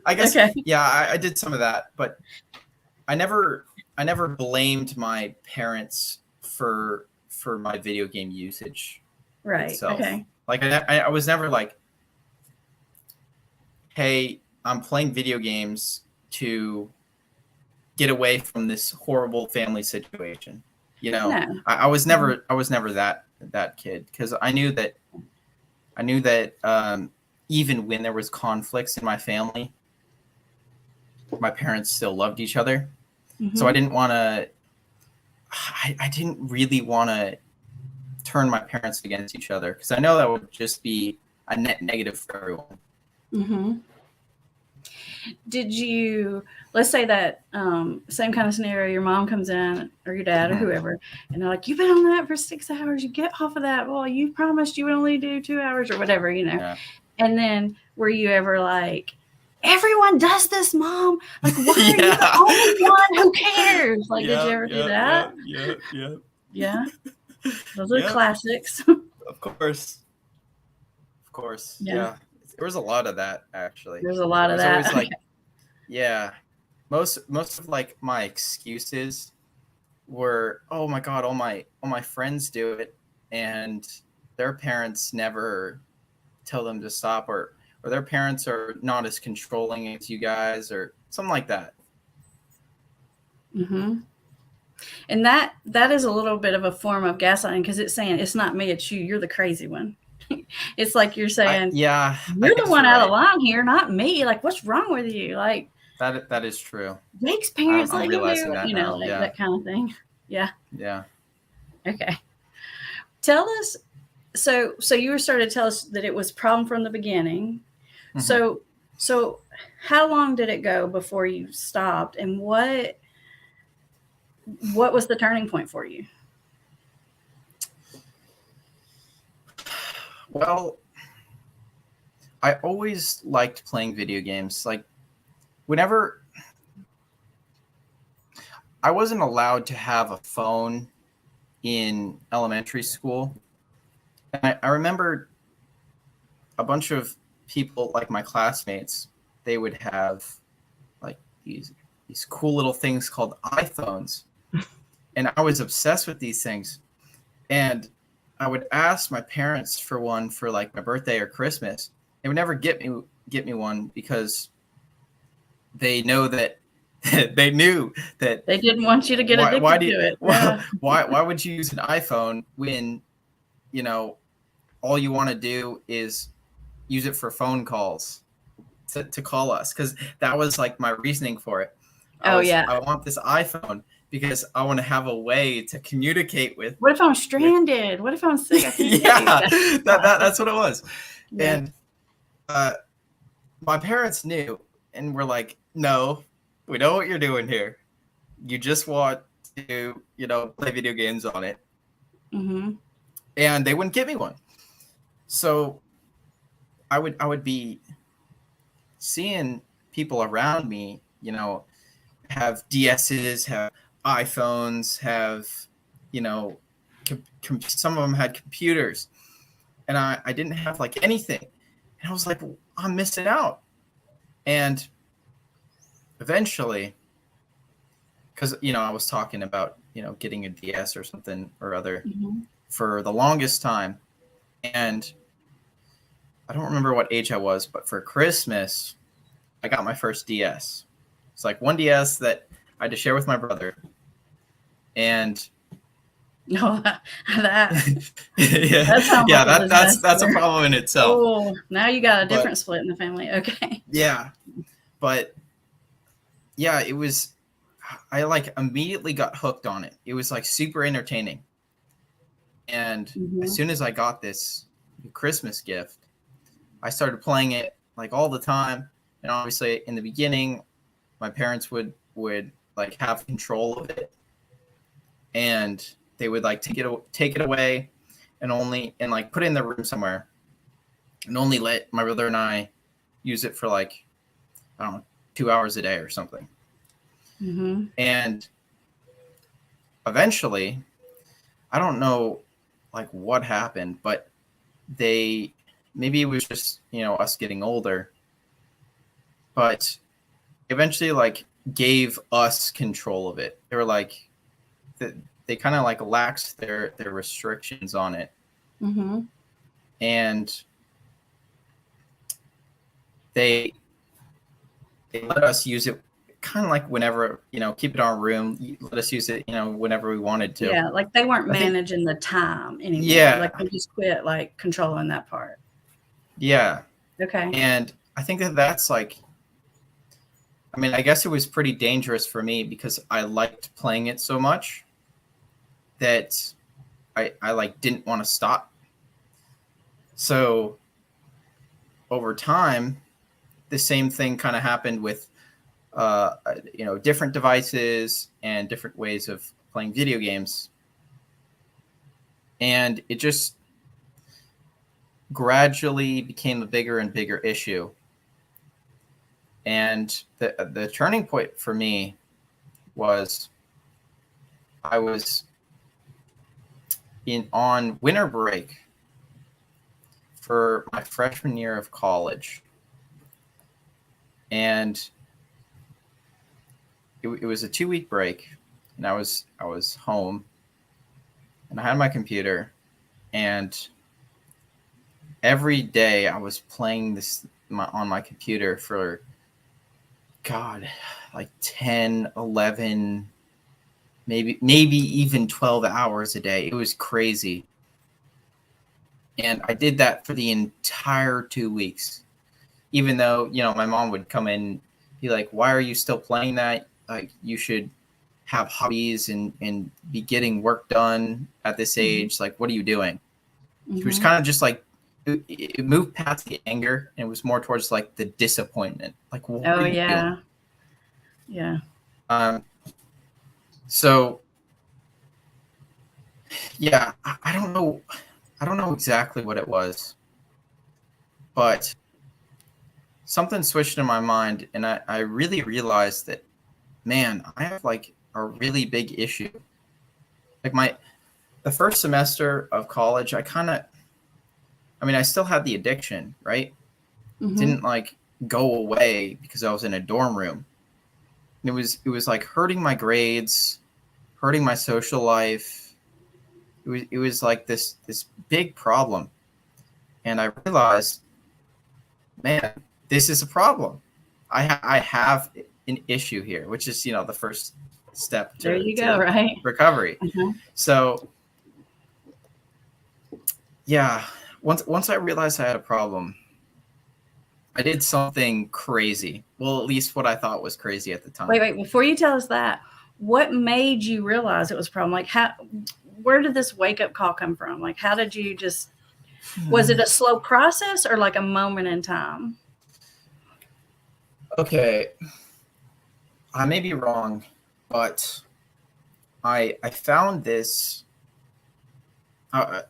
Speaker 2: I guess. Okay. Yeah, I did some of that, but I never blamed my parents for my video game usage.
Speaker 1: Right.
Speaker 2: Itself.
Speaker 1: Okay.
Speaker 2: Like I was never like, hey, I'm playing video games to get away from this horrible family situation. No. I was never that kid because I knew that even when there was conflicts in my family, my parents still loved each other. So I didn't really want to turn my parents against each other because I know that would just be a net negative for everyone.
Speaker 1: Did you, let's say that same kind of scenario, your mom comes in or your dad or whoever, and they're like, "You've been on that for 6 hours. You get off of that. Well, you promised you would only do 2 hours or whatever, Yeah. And then were you ever like, "Everyone does this, Mom. Like, why are you the only one who cares?" Like, did you ever do that? Yeah. Those are classics.
Speaker 2: Of course. Yeah. There was a lot of that actually.
Speaker 1: There's a lot of that.
Speaker 2: Always like, most of like my excuses were, oh my God, all my friends do it, and their parents never tell them to stop, or their parents are not as controlling as you guys, or something like that.
Speaker 1: Mm-hmm. And that is a little bit of a form of gaslighting, because it's saying it's not me, it's you. You're the crazy one. It's like you're saying,
Speaker 2: I
Speaker 1: you're the
Speaker 2: guess
Speaker 1: one
Speaker 2: you're
Speaker 1: out of
Speaker 2: right.
Speaker 1: line here, not me. Like, what's wrong with you? Like,
Speaker 2: That is true.
Speaker 1: Jake's parents
Speaker 2: I'm
Speaker 1: let him do
Speaker 2: realizing
Speaker 1: it,
Speaker 2: that now.
Speaker 1: like
Speaker 2: Yeah.
Speaker 1: that kind of thing. Yeah.
Speaker 2: Yeah.
Speaker 1: Okay. Tell us. So you were starting to tell us that it was a problem from the beginning.
Speaker 2: Mm-hmm.
Speaker 1: So how long did it go before you stopped, and what was the turning point for you?
Speaker 2: Well, I always liked playing video games. Like, whenever I wasn't allowed to have a phone in elementary school, and I remember a bunch of people, like my classmates, they would have like these cool little things called iPhones, and I was obsessed with these things. And I would ask my parents for one for like my birthday or Christmas. They would never get me one because they know that they knew that
Speaker 1: They didn't want you to get
Speaker 2: why
Speaker 1: addicted
Speaker 2: do
Speaker 1: to
Speaker 2: you,
Speaker 1: it. Yeah.
Speaker 2: why would you use an iPhone when you know all you want to do is use it for phone calls to call us, because that was like my reasoning for it.
Speaker 1: Oh yeah.
Speaker 2: I want this iPhone because I want to have a way to communicate with
Speaker 1: What if I'm stranded? What if I'm sick? I can't get
Speaker 2: yeah,
Speaker 1: you.
Speaker 2: that's what it was.
Speaker 1: Yeah.
Speaker 2: And uh, my parents knew and were like, no, we know what you're doing here. You just want to, play video games on it.
Speaker 1: Mm-hmm.
Speaker 2: And they wouldn't get me one. So I would be seeing people around me, have DSs, have iPhones, have, some of them had computers, and I didn't have like anything. And I was like, well, I'm missing out. And eventually, because, I was talking about, getting a DS or something or other
Speaker 1: Mm-hmm.
Speaker 2: for the longest time. And I don't remember what age I was, but for Christmas, I got my first DS. It's like one DS that I had to share with my brother. And
Speaker 1: No, that
Speaker 2: yeah,
Speaker 1: sounds like a
Speaker 2: that's a
Speaker 1: disaster.
Speaker 2: problem in itself.
Speaker 1: Oh, now you got a
Speaker 2: But
Speaker 1: different split in the family. Okay.
Speaker 2: yeah, but yeah, it was, I like immediately got hooked on it. It was like super entertaining. And as
Speaker 1: Mm-hmm.
Speaker 2: soon as I got this Christmas gift, I started playing it like all the time. And obviously in the beginning, my parents would like have control of it, and they would like take it away and like put it in the room somewhere, and only let my brother and I use it for like, I don't know, 2 hours a day or something.
Speaker 1: Mm-hmm.
Speaker 2: And eventually, I don't know like what happened, but maybe it was just, us getting older, but eventually like gave us control of it. They were like, they kind of like laxed their restrictions on it.
Speaker 1: Mm-hmm.
Speaker 2: And they let us use it kind of like whenever, keep it in our room, let us use it, whenever we wanted to.
Speaker 1: Yeah, like they weren't
Speaker 2: I think,
Speaker 1: managing the time anymore.
Speaker 2: yeah,
Speaker 1: Like they just quit like controlling that part.
Speaker 2: yeah.
Speaker 1: Okay.
Speaker 2: And I think that's like, I mean, I guess it was pretty dangerous for me because I liked playing it so much that I like didn't want to stop. So over time, the same thing kind of happened with, different devices and different ways of playing video games. And it just gradually became a bigger and bigger issue. And the turning point for me was I was on winter break for my freshman year of college. And it was a 2-week break, and I was home, and I had my computer, and every day I was playing this on my computer for, God, like 10, 11, maybe even 12 hours a day. It was crazy. And I did that for the entire 2 weeks, even though, my mom would come in, be like, why are you still playing that? Like, you should have hobbies and be getting work done at this age. Like, what are you doing? She was kind of just like, it moved past the anger and it was more towards like the disappointment. Like, what
Speaker 1: Oh
Speaker 2: are you
Speaker 1: yeah.
Speaker 2: doing?
Speaker 1: Yeah.
Speaker 2: So yeah, I don't know. I don't know exactly what it was, but something switched in my mind, and I really realized that, man, I have like a really big issue. Like the first semester of college, I still had the addiction, right? It
Speaker 1: Mm-hmm.
Speaker 2: didn't like go away because I was in a dorm room. It was like hurting my grades, hurting my social life. It was like this big problem, and I realized, man, this is a problem. I have an issue here, which is the first step
Speaker 1: There
Speaker 2: to
Speaker 1: you go. Right.
Speaker 2: recovery.
Speaker 1: Uh-huh.
Speaker 2: So yeah, once I realized I had a problem, I did something crazy. Well, at least what I thought was crazy at the time.
Speaker 1: Wait. Before you tell us that, what made you realize it was a problem? Like, where did this wake up call come from? Like, how did you just? Was it a slow process or like a moment in time?
Speaker 2: Okay, I may be wrong, but I found this. I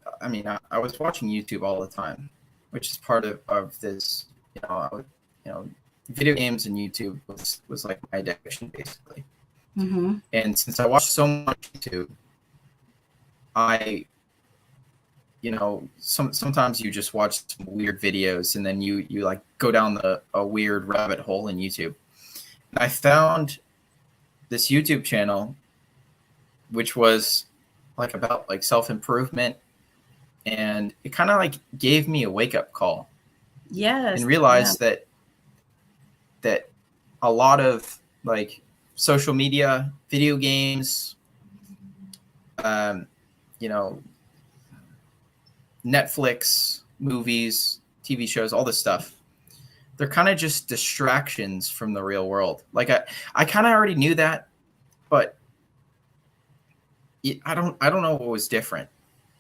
Speaker 2: was watching YouTube all the time, which is part of this. You know, video games and YouTube was like my addiction basically.
Speaker 1: Mm-hmm.
Speaker 2: And since I watched so much YouTube, I sometimes you just watch some weird videos and then you like go down a weird rabbit hole in YouTube. And I found this YouTube channel, which was like about like self-improvement, and it kind of like gave me a wake-up call and
Speaker 1: Yes. Yeah.
Speaker 2: realized that a lot of like social media, video games, um, you know, Netflix, movies, TV shows, all this stuff, they're kind of just distractions from the real world. Like I kind of already knew that, but I don't know what was different.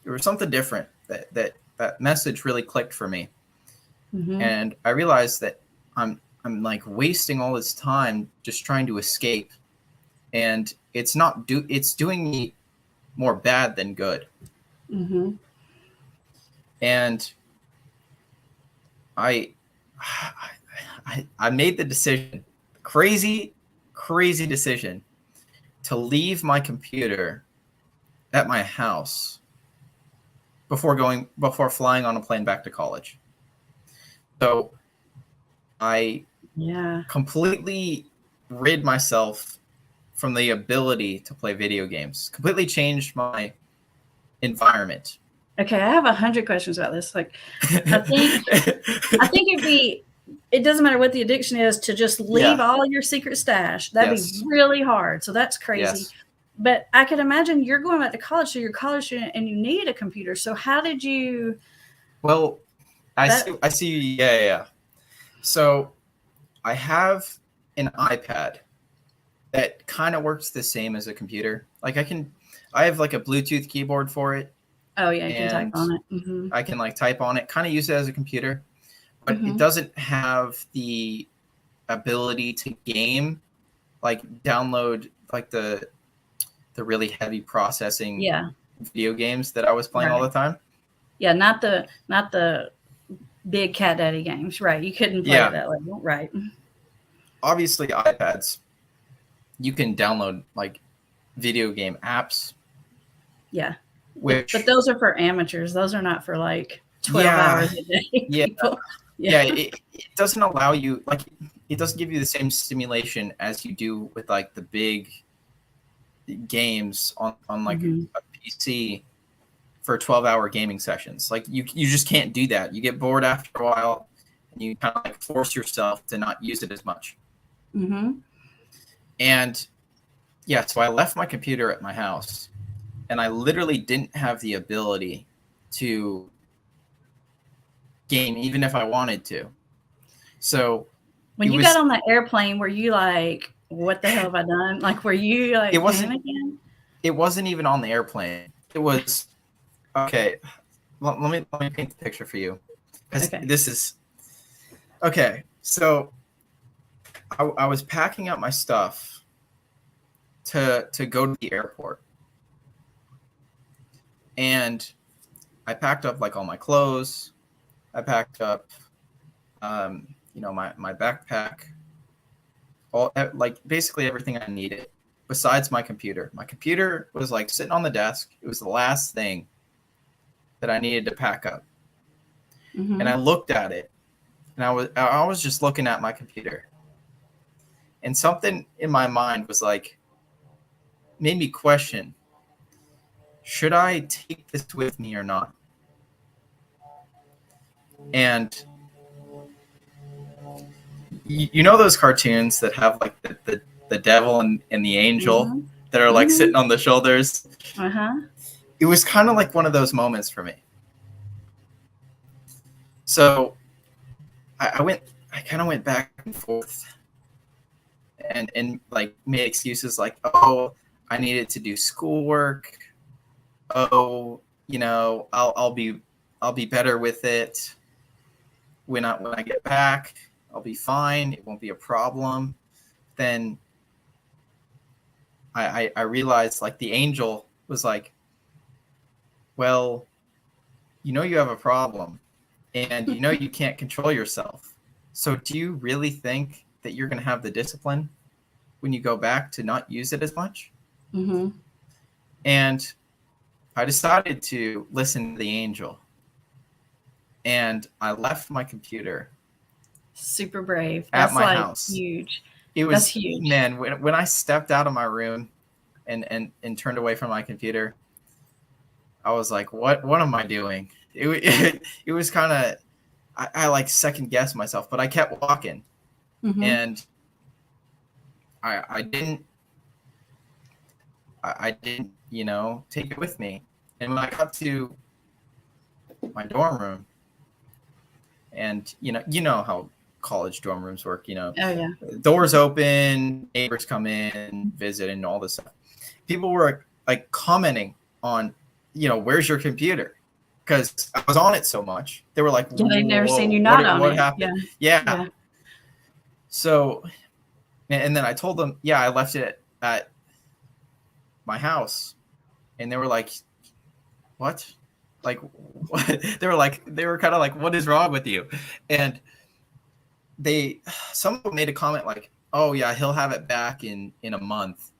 Speaker 2: There was something different that message really clicked for me,
Speaker 1: Mm-hmm.
Speaker 2: and I realized that I'm like wasting all this time just trying to escape, and it's doing me more bad than good.
Speaker 1: Mm-hmm.
Speaker 2: And I I made the decision, crazy decision, to leave my computer at my house before flying on a plane back to college. So I
Speaker 1: Yeah.
Speaker 2: completely rid myself from the ability to play video games. Completely changed my environment.
Speaker 1: Okay. I have 100 questions about this. Like, I think it doesn't matter what the addiction is to just leave
Speaker 2: Yeah.
Speaker 1: all your secret stash. That'd be
Speaker 2: Yes.
Speaker 1: really hard. So that's crazy.
Speaker 2: Yes.
Speaker 1: But I could imagine you're going back to college, so you're a college student and you need a computer. So how did you?
Speaker 2: Well, I
Speaker 1: That
Speaker 2: see. Yeah. So I have an iPad that kind of works the same as a computer. Like I have like a Bluetooth keyboard for it,
Speaker 1: Oh yeah, you can type
Speaker 2: and
Speaker 1: on it. Mm-hmm.
Speaker 2: I can like type on it, kind of use it as a computer, but it
Speaker 1: Mm-hmm.
Speaker 2: doesn't have the ability to game, like download like the really heavy processing
Speaker 1: Yeah.
Speaker 2: video games that I was playing all
Speaker 1: Right.
Speaker 2: the time.
Speaker 1: Yeah. Not the big cat daddy games. Right. You couldn't play at
Speaker 2: Yeah,
Speaker 1: that level. Right.
Speaker 2: obviously iPads, you can download like video game apps,
Speaker 1: Yeah. But
Speaker 2: which
Speaker 1: those are for amateurs. Those are not for like 12
Speaker 2: yeah,
Speaker 1: hours a day
Speaker 2: yeah,
Speaker 1: people.
Speaker 2: yeah.
Speaker 1: Yeah.
Speaker 2: It doesn't allow you, like, it doesn't give you the same stimulation as you do with like the big games on like
Speaker 1: Mm-hmm.
Speaker 2: a PC. for 12-hour gaming sessions. Like you just can't do that. You get bored after a while, and you kind of like force yourself to not use it as much.
Speaker 1: Mm-hmm.
Speaker 2: And yeah, so I left my computer at my house, and I literally didn't have the ability to game even if I wanted to. So
Speaker 1: When you got on the airplane, were you like, what the hell have I done? Like, were you like panicking?
Speaker 2: It wasn't even on the airplane. It was, okay, let me paint the picture for you. Because this is, okay, so I was packing up my stuff to go to the airport. And I packed up like all my clothes. I packed up, my backpack, all like basically everything I needed besides my computer. My computer was like sitting on the desk. It was the last thing that I needed to pack up.
Speaker 1: Mm-hmm.
Speaker 2: And I looked at it, and I was just looking at my computer. And something in my mind was like, made me question, should I take this with me or not? And you know those cartoons that have like the devil and the angel that are like sitting on the shoulders?
Speaker 1: Uh-huh.
Speaker 2: It was kind of like one of those moments for me. So I kind of went back and forth and like made excuses like, oh, I needed to do schoolwork. Oh, I'll be better with it when I get back. I'll be fine. It won't be a problem. Then I realized like the angel was like, well, you have a problem, and you can't control yourself. So do you really think that you're going to have the discipline when you go back to not use it as much?
Speaker 1: Mm-hmm.
Speaker 2: And I decided to listen to the angel, and I left my computer.
Speaker 1: Super brave.
Speaker 2: At
Speaker 1: That's
Speaker 2: my
Speaker 1: like
Speaker 2: house.
Speaker 1: huge.
Speaker 2: That's
Speaker 1: huge.
Speaker 2: Man, when I stepped out of my room and turned away from my computer, I was like, what am I doing? It was kind of, I like second guessed myself, but I kept walking.
Speaker 1: Mm-hmm.
Speaker 2: And I didn't take it with me. And when I got to my dorm room, and you know how college dorm rooms work,
Speaker 1: Oh yeah.
Speaker 2: doors open, neighbors come in, visit, and all this stuff. People were like commenting on, where's your computer? Because I was on it so much. They were like,
Speaker 1: yeah, they've never seen you not on
Speaker 2: what
Speaker 1: it.
Speaker 2: happened?
Speaker 1: Yeah.
Speaker 2: So, and then I told them, I left it at my house. And they were like, what? Like, what? They were kind of like, what is wrong with you? And someone made a comment like, oh yeah, he'll have it back in a month.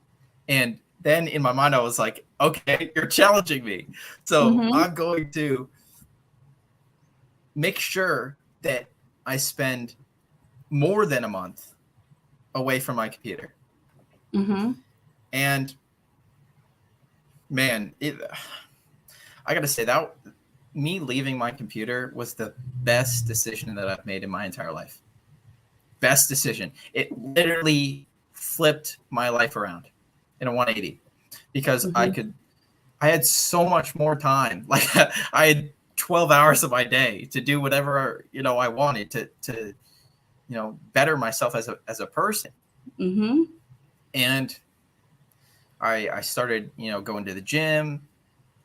Speaker 2: And then in my mind, I was like, okay, you're challenging me. So I'm going to make sure that I spend more than a month away from my computer.
Speaker 1: Mm-hmm.
Speaker 2: And man, I got to say that me leaving my computer was the best decision that I've made in my entire life. Best decision. It literally flipped my life around in a 180 because I had so much more time. Like I had 12 hours of my day to do whatever, I wanted to better myself as a person.
Speaker 1: Mm-hmm.
Speaker 2: And I started, going to the gym.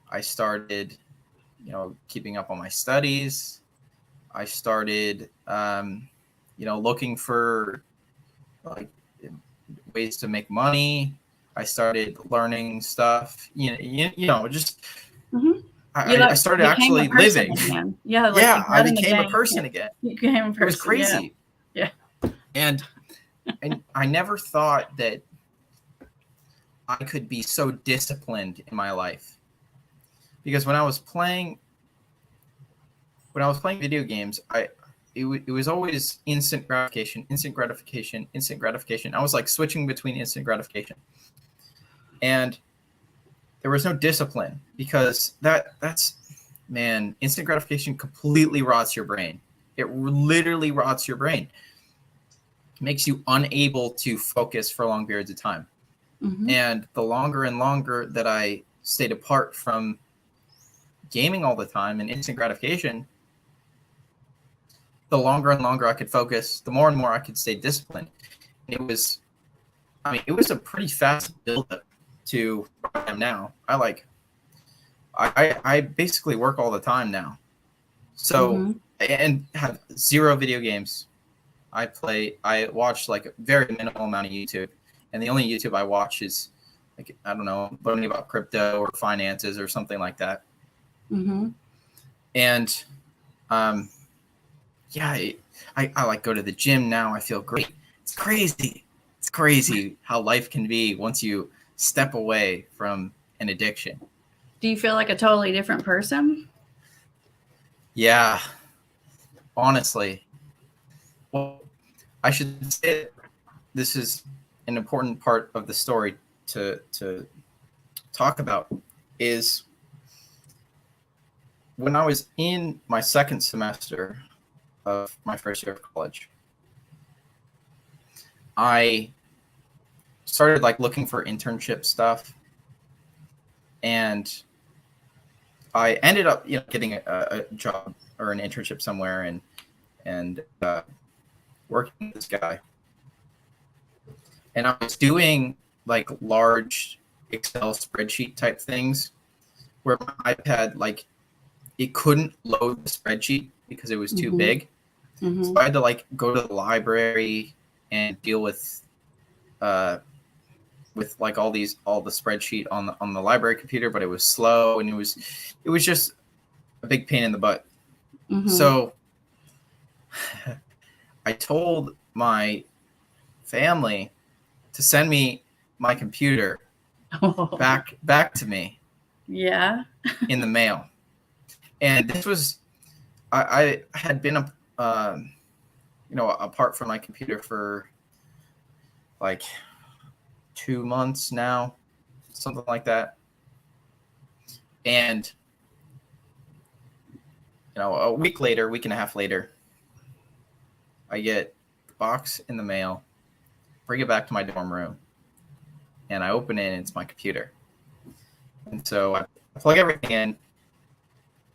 Speaker 2: I started, keeping up on my studies. I started, looking for like ways to make money. I started learning stuff, just I started actually living.
Speaker 1: Again. Yeah,
Speaker 2: I became a person again.
Speaker 1: You became a person.
Speaker 2: It was crazy.
Speaker 1: Yeah.
Speaker 2: And I never thought that I could be so disciplined in my life. Because when I was playing video games, it was always instant gratification. I was like switching between instant gratification. And there was no discipline, because that's man, instant gratification completely rots your brain. It literally rots your brain. It makes you unable to focus for long periods of time.
Speaker 1: Mm-hmm.
Speaker 2: And the longer and longer that I stayed apart from gaming all the time and instant gratification, the longer and longer I could focus, the more and more I could stay disciplined. And it was a pretty fast build up to where I am now. I basically work all the time now. So,
Speaker 1: Mm-hmm.
Speaker 2: and have zero video games. I watch like a very minimal amount of YouTube. And the only YouTube I watch is, like, I don't know, learning about crypto or finances or something like that.
Speaker 1: Mm-hmm.
Speaker 2: And yeah, I like go to the gym now. I feel great. It's crazy. It's crazy how life can be once you step away from an addiction.
Speaker 1: Do you feel like a totally different person?
Speaker 2: Yeah, honestly. Well, I should say this is an important part of the story to talk about, is when I was in my second semester of my first year of college, I started like looking for internship stuff, and I ended up, getting a job or an internship somewhere, and working with this guy. And I was doing like large Excel spreadsheet type things where my iPad, like, it couldn't load the spreadsheet because it was too
Speaker 1: Mm-hmm.
Speaker 2: big.
Speaker 1: Mm-hmm.
Speaker 2: So I had to like go to the library and deal with like all the spreadsheet on the library computer, but it was slow, and it was just a big pain in the butt.
Speaker 1: Mm-hmm.
Speaker 2: So I told my family to send me my computer back to me
Speaker 1: Yeah.
Speaker 2: in the mail. And this was, I had been apart from my computer for like 2 months now, something like that. And a week and a half later, I get the box in the mail, bring it back to my dorm room, and I open it, and it's my computer. And so I plug everything in,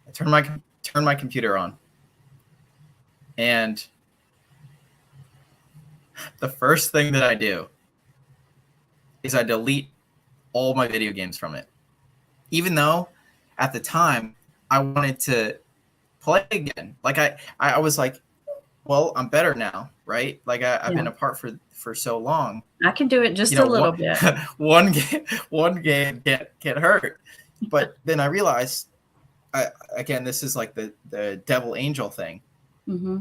Speaker 2: I turn my computer on, and the first thing that I do is I delete all my video games from it. Even though at the time I wanted to play again. Like I was like, well, I'm better now, right? Like I've been apart for so long.
Speaker 1: I can do it just a little bit.
Speaker 2: one game can't hurt. But then I realized, again, this is like the devil angel thing.
Speaker 1: Mm-hmm.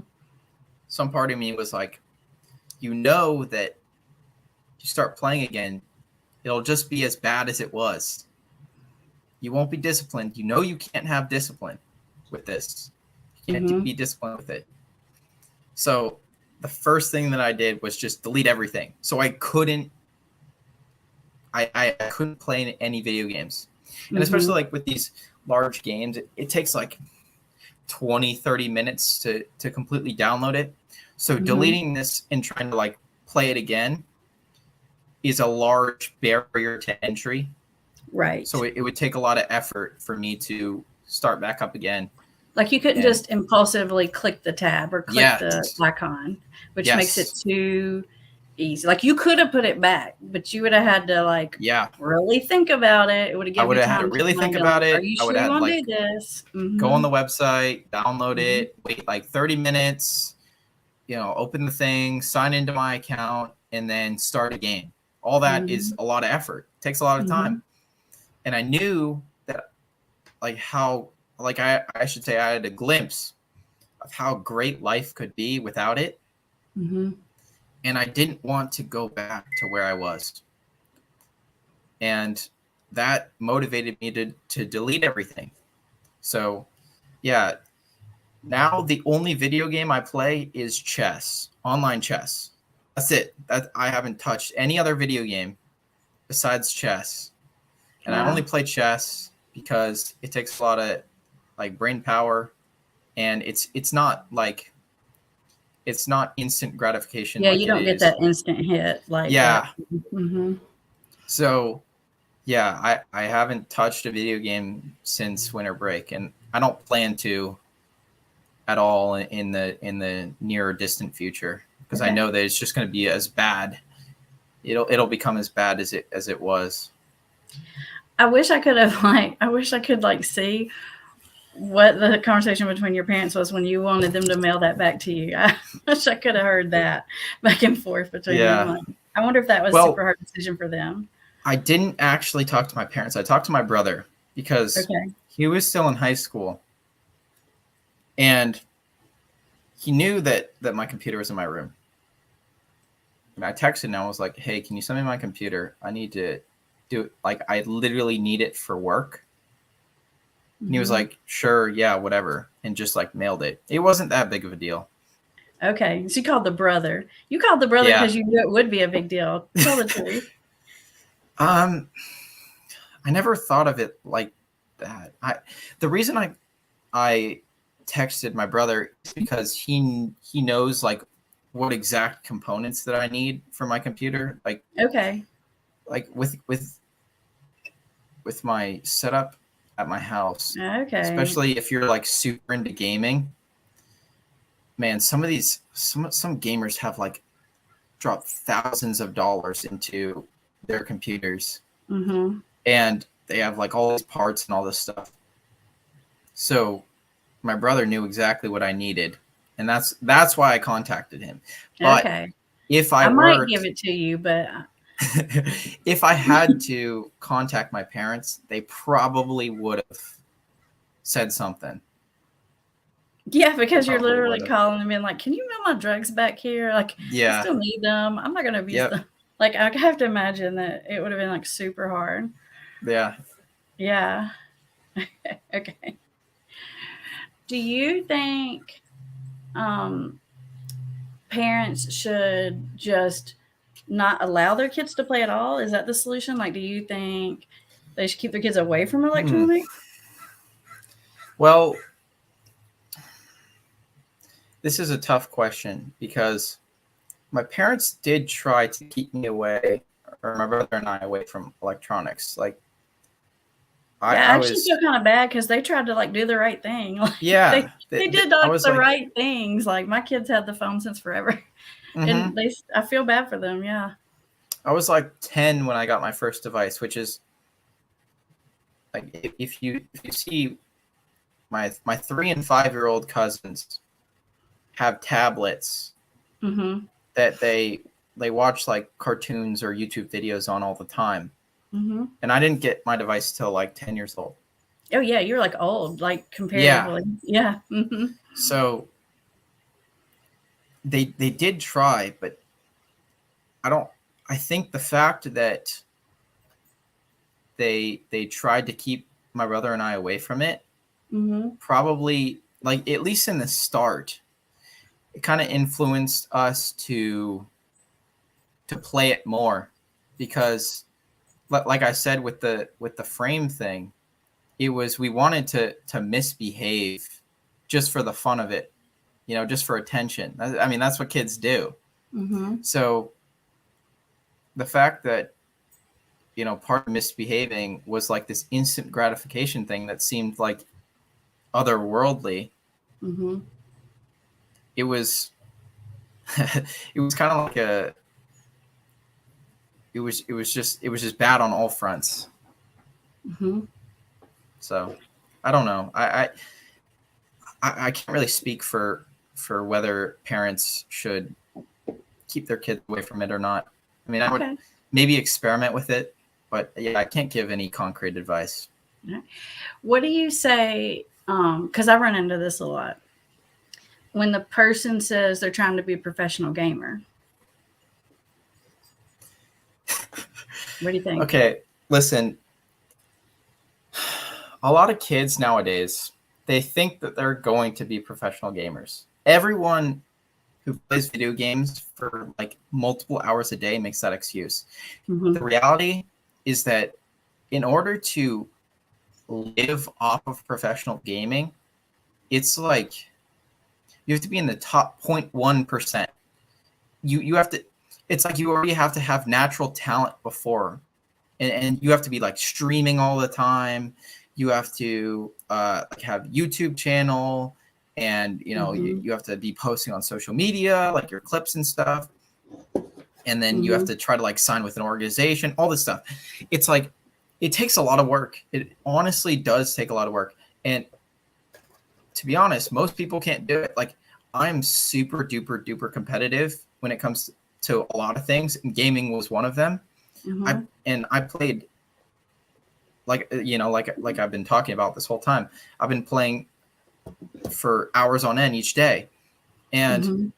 Speaker 2: Some part of me was like, that you start playing again, it'll just be as bad as it was. You won't be disciplined. You can't have discipline with this. You can't be disciplined with it. So the first thing that I did was just delete everything. So I couldn't play any video games. And especially like with these large games, it takes like 20, 30 minutes to completely download it. So deleting this and trying to like play it again is a large barrier to entry.
Speaker 1: Right.
Speaker 2: So it would take a lot of effort for me to start back up again.
Speaker 1: Like you couldn't just impulsively click the tab or click the icon, which makes it too easy. Like you could have put it back, but you would have had to really think about it. It would have given you time
Speaker 2: had to really think about it.
Speaker 1: Are you sure you want to do this?
Speaker 2: Go on the website, download it, wait like 30 minutes, open the thing, sign into my account, and then start a game. All that is a lot of effort. It takes a lot of time. And I knew that I should say I had a glimpse of how great life could be without it. And I didn't want to go back to where I was. And that motivated me to delete everything. So, yeah, now the only video game I play is chess, online chess. That's it. I haven't touched any other video game besides chess. And I only play chess because it takes a lot of like brain power, and it's not instant gratification
Speaker 1: Yeah,
Speaker 2: like
Speaker 1: you
Speaker 2: it
Speaker 1: don't get
Speaker 2: is.
Speaker 1: that instant hit like that.
Speaker 2: Yeah.
Speaker 1: Mm-hmm.
Speaker 2: So yeah, I haven't touched a video game since winter break, and I don't plan to at all in the near or distant future, because I know that it's just going to be as bad. It'll become as bad as it was.
Speaker 1: I wish I could have I wish I could see what the conversation between your parents was when you wanted them to mail that back to you. I wish I could have heard that back and forth between them.
Speaker 2: Yeah.
Speaker 1: I wonder if that was a super hard decision for them.
Speaker 2: I didn't actually talk to my parents. I talked to my brother because he was still in high school, and he knew that my computer was in my room. And I texted him and I was like, "Hey, can you send me my computer? I need to do it. Like, I literally need it for work." And he was like, "Sure, yeah, whatever," and just mailed it. It wasn't that big of a deal.
Speaker 1: Okay, so you called the brother. You called the brother because you knew it would be a big deal. Tell the truth.
Speaker 2: I never thought of it like that. The reason I texted my brother is because he knows what exact components that I need for my computer. With my setup at my house.
Speaker 1: Okay.
Speaker 2: Especially if you're super into gaming. Man, some gamers have dropped thousands of dollars into their computers.
Speaker 1: Mm-hmm.
Speaker 2: And they have all these parts and all this stuff. So my brother knew exactly what I needed, and that's why I contacted him. But if I
Speaker 1: might give it to you, but
Speaker 2: if I had to contact my parents, they probably would have said something.
Speaker 1: Yeah, because you're literally calling them in "Can you mail my drugs back here? I still need them. I'm not going to abuse them." I have to imagine that it would have been super hard.
Speaker 2: Yeah.
Speaker 1: Yeah. Okay. Do you think parents should just not allow their kids to play at all? Is that the solution? Do you think they should keep their kids away from electronics?
Speaker 2: Well, this is a tough question because my parents did try to keep me away, or my brother and I away from electronics.
Speaker 1: I actually feel kind of bad because they tried to do the right thing. They did the right things. My kids had the phone since forever, and I feel bad for them. Yeah.
Speaker 2: I was 10 when I got my first device, which is if you see my 3 and 5-year-old cousins have tablets that they watch cartoons or YouTube videos on all the time. And I didn't get my device till 10 years old.
Speaker 1: Oh yeah, you're old, comparatively. Yeah.
Speaker 2: So they did try, but I think the fact that they tried to keep my brother and I away from it probably at least in the start, it kind of influenced us to play it more, because like I said with the frame thing, it was we wanted to misbehave just for the fun of it, just for attention. I mean, that's what kids do. So the fact that part of misbehaving was this instant gratification thing that seemed otherworldly. It was it was kind of it was just bad on all fronts. So I don't know. I can't really speak for whether parents should keep their kids away from it or not. I mean, I would maybe experiment with it, but yeah, I can't give any concrete advice.
Speaker 1: What do you say? Because I run into this a lot. When the person says they're trying to be a professional gamer. What do you think?
Speaker 2: Okay, listen. A lot of kids nowadays, they think that they're going to be professional gamers. Everyone who plays video games for multiple hours a day makes that excuse. The reality is that in order to live off of professional gaming, it's like you have to be in the top 0.1%. You have to, it's like you already have to have natural talent before, and you have to be like streaming all the time. You have to like have YouTube channel, and you have to be posting on social media, like your clips and stuff. And then you have to try to like sign with an organization, all this stuff. It's like, it takes a lot of work. It honestly does take a lot of work. And to be honest, most people can't do it. Like, I'm super duper duper competitive when it comes to a lot of things, and gaming was one of them. I played like I've been talking about this whole time. I've been playing for hours on end each day, and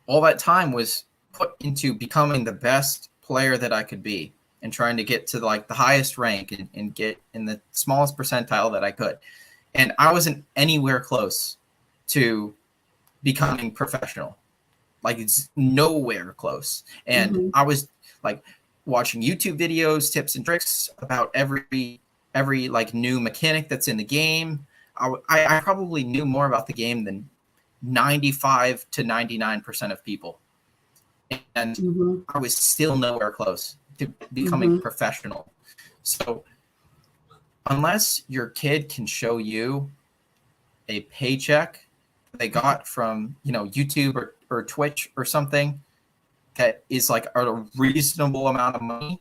Speaker 2: all that time was put into becoming the best player that I could be, and trying to get to like the highest rank and get in the smallest percentile that I could. And I wasn't anywhere close to becoming professional. Like, it's nowhere close. And I was like watching YouTube videos, tips and tricks about every like new mechanic that's in the game. I probably knew more about the game than 95 to 99% of people. And I was still nowhere close to becoming professional. So unless your kid can show you a paycheck they got from YouTube or Twitch or something that is like a reasonable amount of money,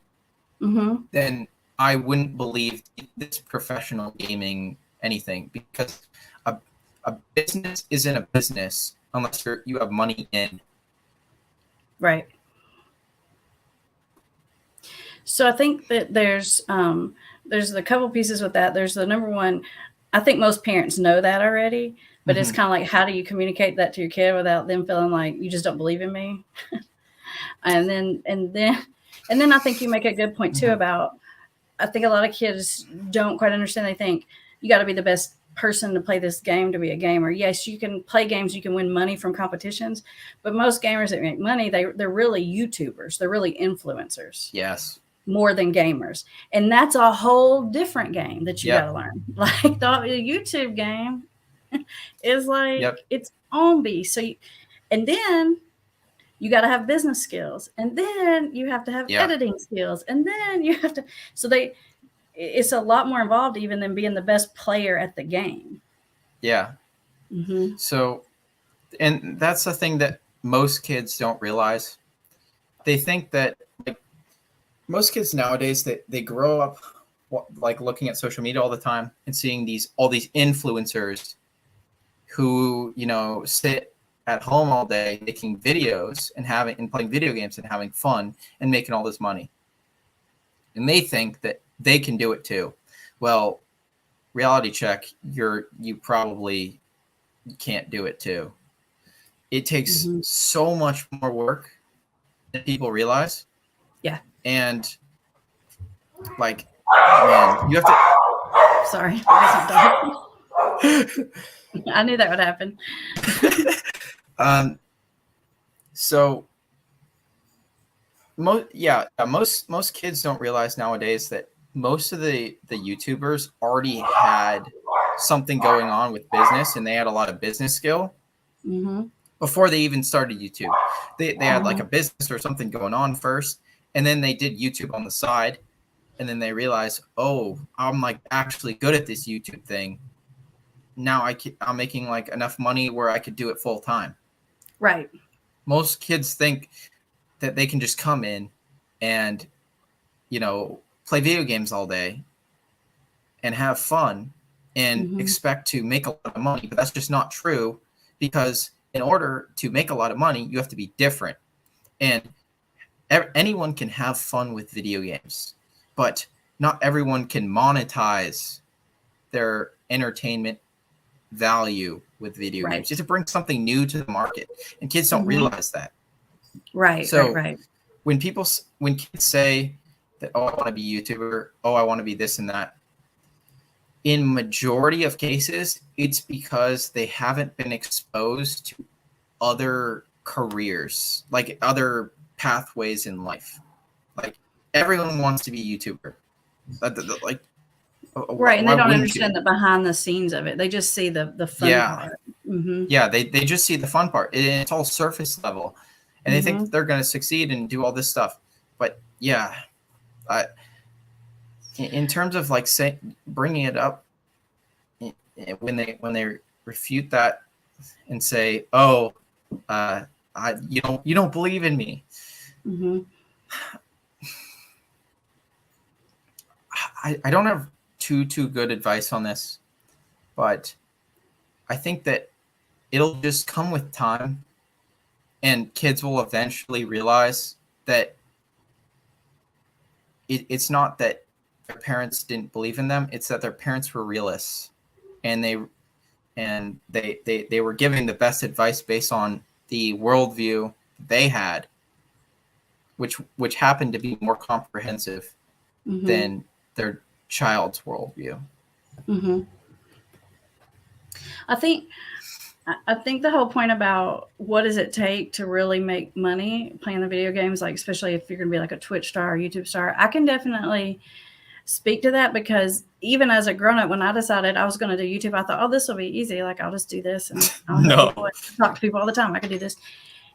Speaker 2: then I wouldn't believe this professional gaming anything, because a business isn't a business unless you have money in.
Speaker 1: Right. So I think that there's a couple pieces with that. There's the number one. I think most parents know that already, but it's kind of like, how do you communicate that to your kid without them feeling like you just don't believe in me? and then I think you make a good point too about, I think a lot of kids don't quite understand. They think you got to be the best person to play this game to be a gamer. Yes, you can play games, you can win money from competitions, but most gamers that make money, they're really YouTubers. They're really influencers.
Speaker 2: Yes.
Speaker 1: More than gamers. And that's a whole different game that you got to learn. Like the YouTube game is like its own beast. And then you got to have business skills, and then you have to have editing skills, and then you have to, it's a lot more involved even than being the best player at the game.
Speaker 2: Yeah. So, and that's the thing that most kids don't realize. They think that, like, most kids nowadays, they grow up like looking at social media all the time and seeing all these influencers who sit at home all day making videos and playing video games and having fun and making all this money, and they think that they can do it too. Well, reality check, you probably can't do it too. It takes so much more work than people realize.
Speaker 1: Yeah.
Speaker 2: And like, man, you have to.
Speaker 1: Sorry, I knew that would happen.
Speaker 2: So most kids don't realize nowadays that most of the YouTubers already had something going on with business, and they had a lot of business skill before they even started YouTube. They had like a business or something going on first, and then they did YouTube on the side, and then they realized, oh, I'm like actually good at this YouTube thing. Now I'm making like enough money where I could do it full time.
Speaker 1: Right.
Speaker 2: Most kids think that they can just come in and, play video games all day and have fun and expect to make a lot of money. But that's just not true, because in order to make a lot of money, you have to be different. And anyone can have fun with video games, but not everyone can monetize their entertainment value with video games. You have to bring something new to the market, and kids don't realize that.
Speaker 1: Right.
Speaker 2: So
Speaker 1: right.
Speaker 2: when kids say that, oh, I want to be a YouTuber, oh, I want to be this and that, in majority of cases, it's because they haven't been exposed to other careers, like other pathways in life. Like, everyone wants to be a YouTuber. Like,
Speaker 1: Right, and they
Speaker 2: why
Speaker 1: don't
Speaker 2: wouldn't you?
Speaker 1: understand the behind the scenes of it. They just see the fun
Speaker 2: Yeah,
Speaker 1: part. Mhm.
Speaker 2: yeah. They just see the fun part. It's all surface level, and they think
Speaker 1: Mhm.
Speaker 2: they're going to succeed and do all this stuff. But yeah, I, in terms of like say bringing it up when they refute that and say, "Oh, uh, you don't believe in me."
Speaker 1: Mhm.
Speaker 2: I don't have too good advice on this, but I think that it'll just come with time, and kids will eventually realize that it's not that their parents didn't believe in them; it's that their parents were realists, and they were giving the best advice based on the worldview they had, which happened to be more comprehensive
Speaker 1: Mhm.
Speaker 2: than their child's worldview.
Speaker 1: Mhm. I think I think the whole point about what does it take to really make money playing the video games, like especially if you're going to be like a Twitch star or YouTube star, I can definitely speak to that because even as a grown up, when I decided I was going to do YouTube, I thought, oh, this will be easy. Like I'll just do this and I'll help people
Speaker 2: No.
Speaker 1: and talk to people all the time. I can do this.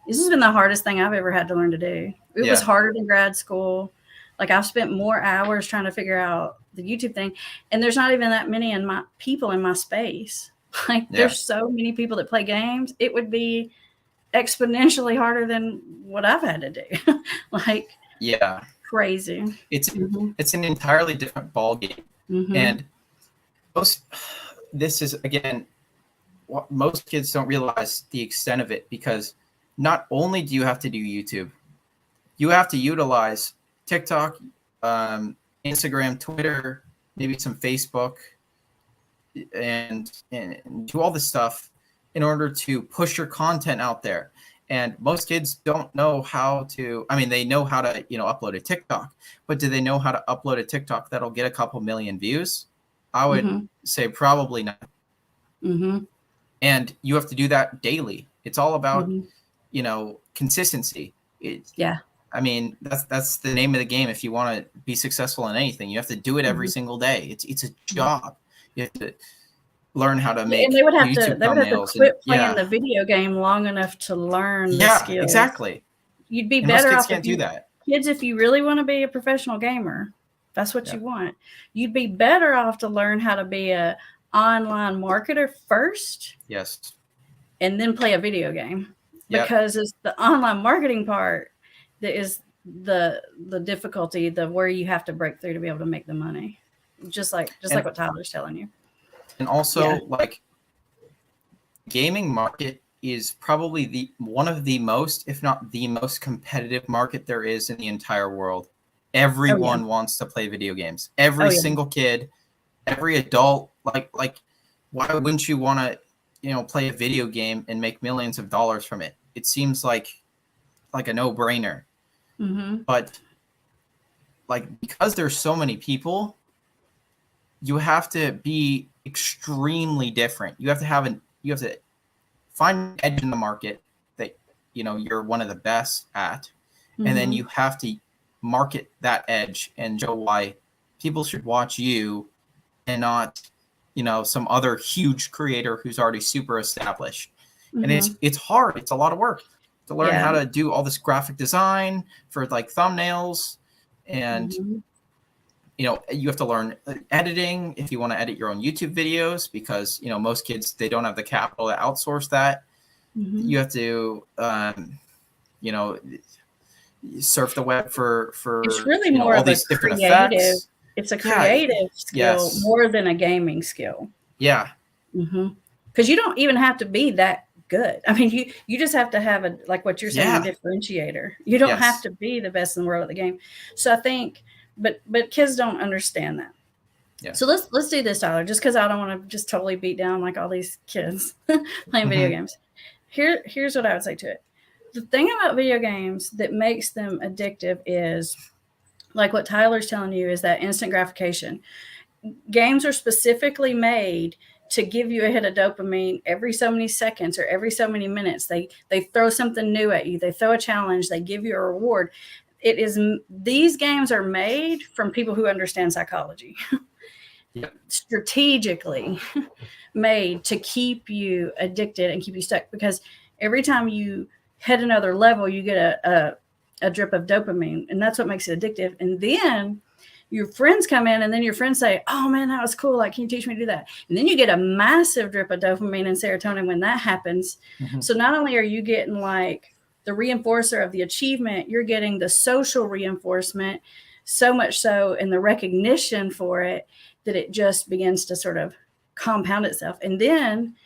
Speaker 1: This has been the hardest thing I've ever had to learn to do. It was
Speaker 2: Yeah.
Speaker 1: harder than grad school. Like I've spent more hours trying to figure out the YouTube thing, and there's not even that many in my people in my space. Like
Speaker 2: Yeah.
Speaker 1: there's so many people that play games. It would be exponentially harder than what I've had to do. Like
Speaker 2: Yeah.
Speaker 1: crazy.
Speaker 2: It's
Speaker 1: Mhm.
Speaker 2: it's an entirely different ball game,
Speaker 1: Mhm.
Speaker 2: and most this is again what most kids don't realize the extent of it because not only do you have to do YouTube, you have to utilize TikTok, Instagram, Twitter, maybe some Facebook, and do all this stuff in order to push your content out there. And most kids don't know how to. I mean, they know how to upload a TikTok, but do they know how to upload a TikTok that'll get a couple million views? I would
Speaker 1: Mhm.
Speaker 2: say probably not.
Speaker 1: Mhm.
Speaker 2: And you have to do that daily. It's all about
Speaker 1: Mhm.
Speaker 2: consistency.
Speaker 1: Yeah.
Speaker 2: I mean, that's the name of the game. If you want to be successful in anything, you have to do it every
Speaker 1: Mhm.
Speaker 2: single day. It's a
Speaker 1: Mhm.
Speaker 2: job. You have to learn how to
Speaker 1: Yeah, and
Speaker 2: make YouTube
Speaker 1: they would have to
Speaker 2: thumbnails and
Speaker 1: quit playing the video game long enough to learn the
Speaker 2: yeah,
Speaker 1: skills.
Speaker 2: exactly.
Speaker 1: You'd be
Speaker 2: And most
Speaker 1: better
Speaker 2: kids
Speaker 1: off if
Speaker 2: can't do
Speaker 1: you
Speaker 2: that.
Speaker 1: kids, if you really want to be a professional gamer, that's what
Speaker 2: Yeah.
Speaker 1: you want. You'd be better off to learn how to be a online marketer first
Speaker 2: Yes.
Speaker 1: and then play a video game
Speaker 2: Yep.
Speaker 1: because it's the online marketing part that is the difficulty, the where you have to break through to be able to make the money. Just like
Speaker 2: And
Speaker 1: what Tyler's telling you. Yeah.
Speaker 2: also like gaming market is probably the one of the most, if not the most competitive market there is in the entire world.
Speaker 1: Oh yeah.
Speaker 2: Everyone wants to play video games.
Speaker 1: Oh
Speaker 2: Every
Speaker 1: yeah.
Speaker 2: single kid, every adult, like why wouldn't you want to, play a video game and make millions of dollars from it? It seems like a no-brainer.
Speaker 1: Mm-hmm.
Speaker 2: But like because there's so many people, you have to be extremely different. You have to find an edge in the market that you're one of the best at, and then
Speaker 1: Mm-hmm.
Speaker 2: you have to market that edge and show why people should watch you and not some other huge creator who's already super established. And
Speaker 1: Mm-hmm.
Speaker 2: it's hard. It's a lot of work to learn how
Speaker 1: Yeah.
Speaker 2: to do all this graphic design for like thumbnails, and
Speaker 1: Mm-hmm.
Speaker 2: you have to learn editing if you want to edit your own YouTube videos because most kids, they don't have the capital to outsource that.
Speaker 1: Mm-hmm.
Speaker 2: You have to you know surf the web
Speaker 1: It's
Speaker 2: for
Speaker 1: really more
Speaker 2: all
Speaker 1: of a
Speaker 2: these different
Speaker 1: creative.
Speaker 2: effects.
Speaker 1: It's a
Speaker 2: Yeah.
Speaker 1: creative skill
Speaker 2: Yes.
Speaker 1: more than a gaming skill.
Speaker 2: Yeah.
Speaker 1: Mm-hmm. Because you don't even have to be that good. I mean, you just have to have a like what you're saying, a
Speaker 2: Yeah.
Speaker 1: differentiator. You don't have
Speaker 2: Yes.
Speaker 1: to be the best in the world at the game. So I think, but kids don't understand that.
Speaker 2: Yeah.
Speaker 1: So let's do this, Tyler. Just because I don't want to just totally beat down like all these kids playing video
Speaker 2: Mm-hmm.
Speaker 1: games. Here's what I would say to it. The thing about video games that makes them addictive is like what Tyler's telling you is that instant gratification. Games are specifically made to give you a hit of dopamine every so many seconds or every so many minutes. They throw something new at you. They throw a challenge. They give you a reward. these games are made from people who understand psychology.
Speaker 2: Yep.
Speaker 1: Strategically made to keep you addicted and keep you stuck, because every time you hit another level, you get a drip of dopamine, and that's what makes it addictive. And then your friends come in, and then your friends say, "Oh man, that was cool. Like, can you teach me to do that?" And then you get a massive drip of dopamine and serotonin when that happens.
Speaker 2: Mm-hmm.
Speaker 1: So not only are you getting like the reinforcer of the achievement, you're getting the social reinforcement, so much so, and the recognition for it, that it just begins to sort of compound itself. And then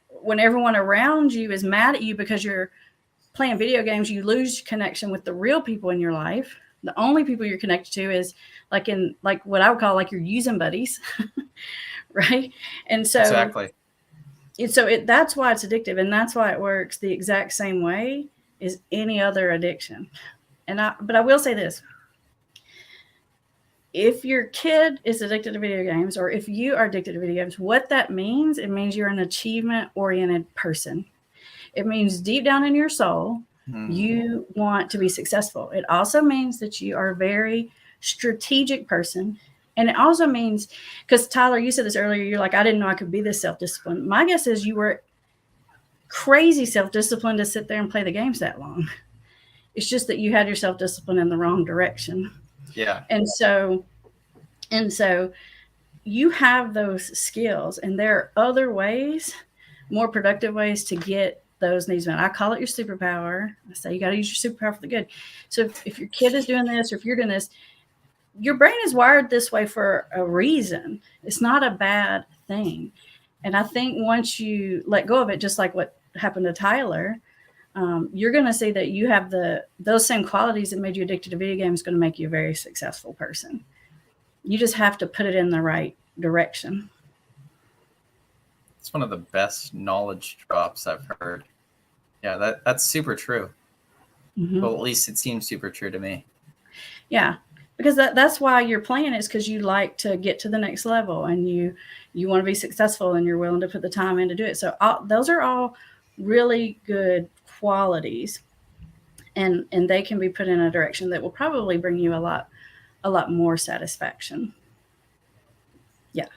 Speaker 1: when everyone around you is mad at you because you're playing video games, you lose connection with the real people in your life. The only people you're connected to is like what I would call like your using buddies, right? And so
Speaker 2: Exactly.
Speaker 1: That's why it's addictive, and that's why it works the exact same way as any other addiction. But I will say this: if your kid is addicted to video games, or if you are addicted to video games, what that means, it means you're an achievement-oriented person. It means deep down in your soul, you want to be successful. It also means that you are a very strategic person. And it also means, because Tyler, you said this earlier, you're like, I didn't know I could be this self-disciplined. My guess is you were crazy self-disciplined to sit there and play the games that long. It's just that you had your self-discipline in the wrong direction.
Speaker 2: Yeah.
Speaker 1: And so you have those skills, and there are other ways, more productive ways to get those needs met. I call it your superpower. I say you got to use your superpower for the good. So if your kid is doing this, or if you're doing this, your brain is wired this way for a reason. It's not a bad thing. And I think once you let go of it, just like what happened to Tyler, you're going to see that you have those same qualities that made you addicted to video games going to make you a very successful person. You just have to put it in the right direction.
Speaker 2: It's one of the best knowledge drops I've heard. Yeah, that's super true. Mm-hmm. Well, at least it seems super true to me.
Speaker 1: Yeah, because that's why you're playing, is because you like to get to the next level, and you want to be successful, and you're willing to put the time in to do it. So those are all really good qualities, and they can be put in a direction that will probably bring you a lot more satisfaction. Yeah.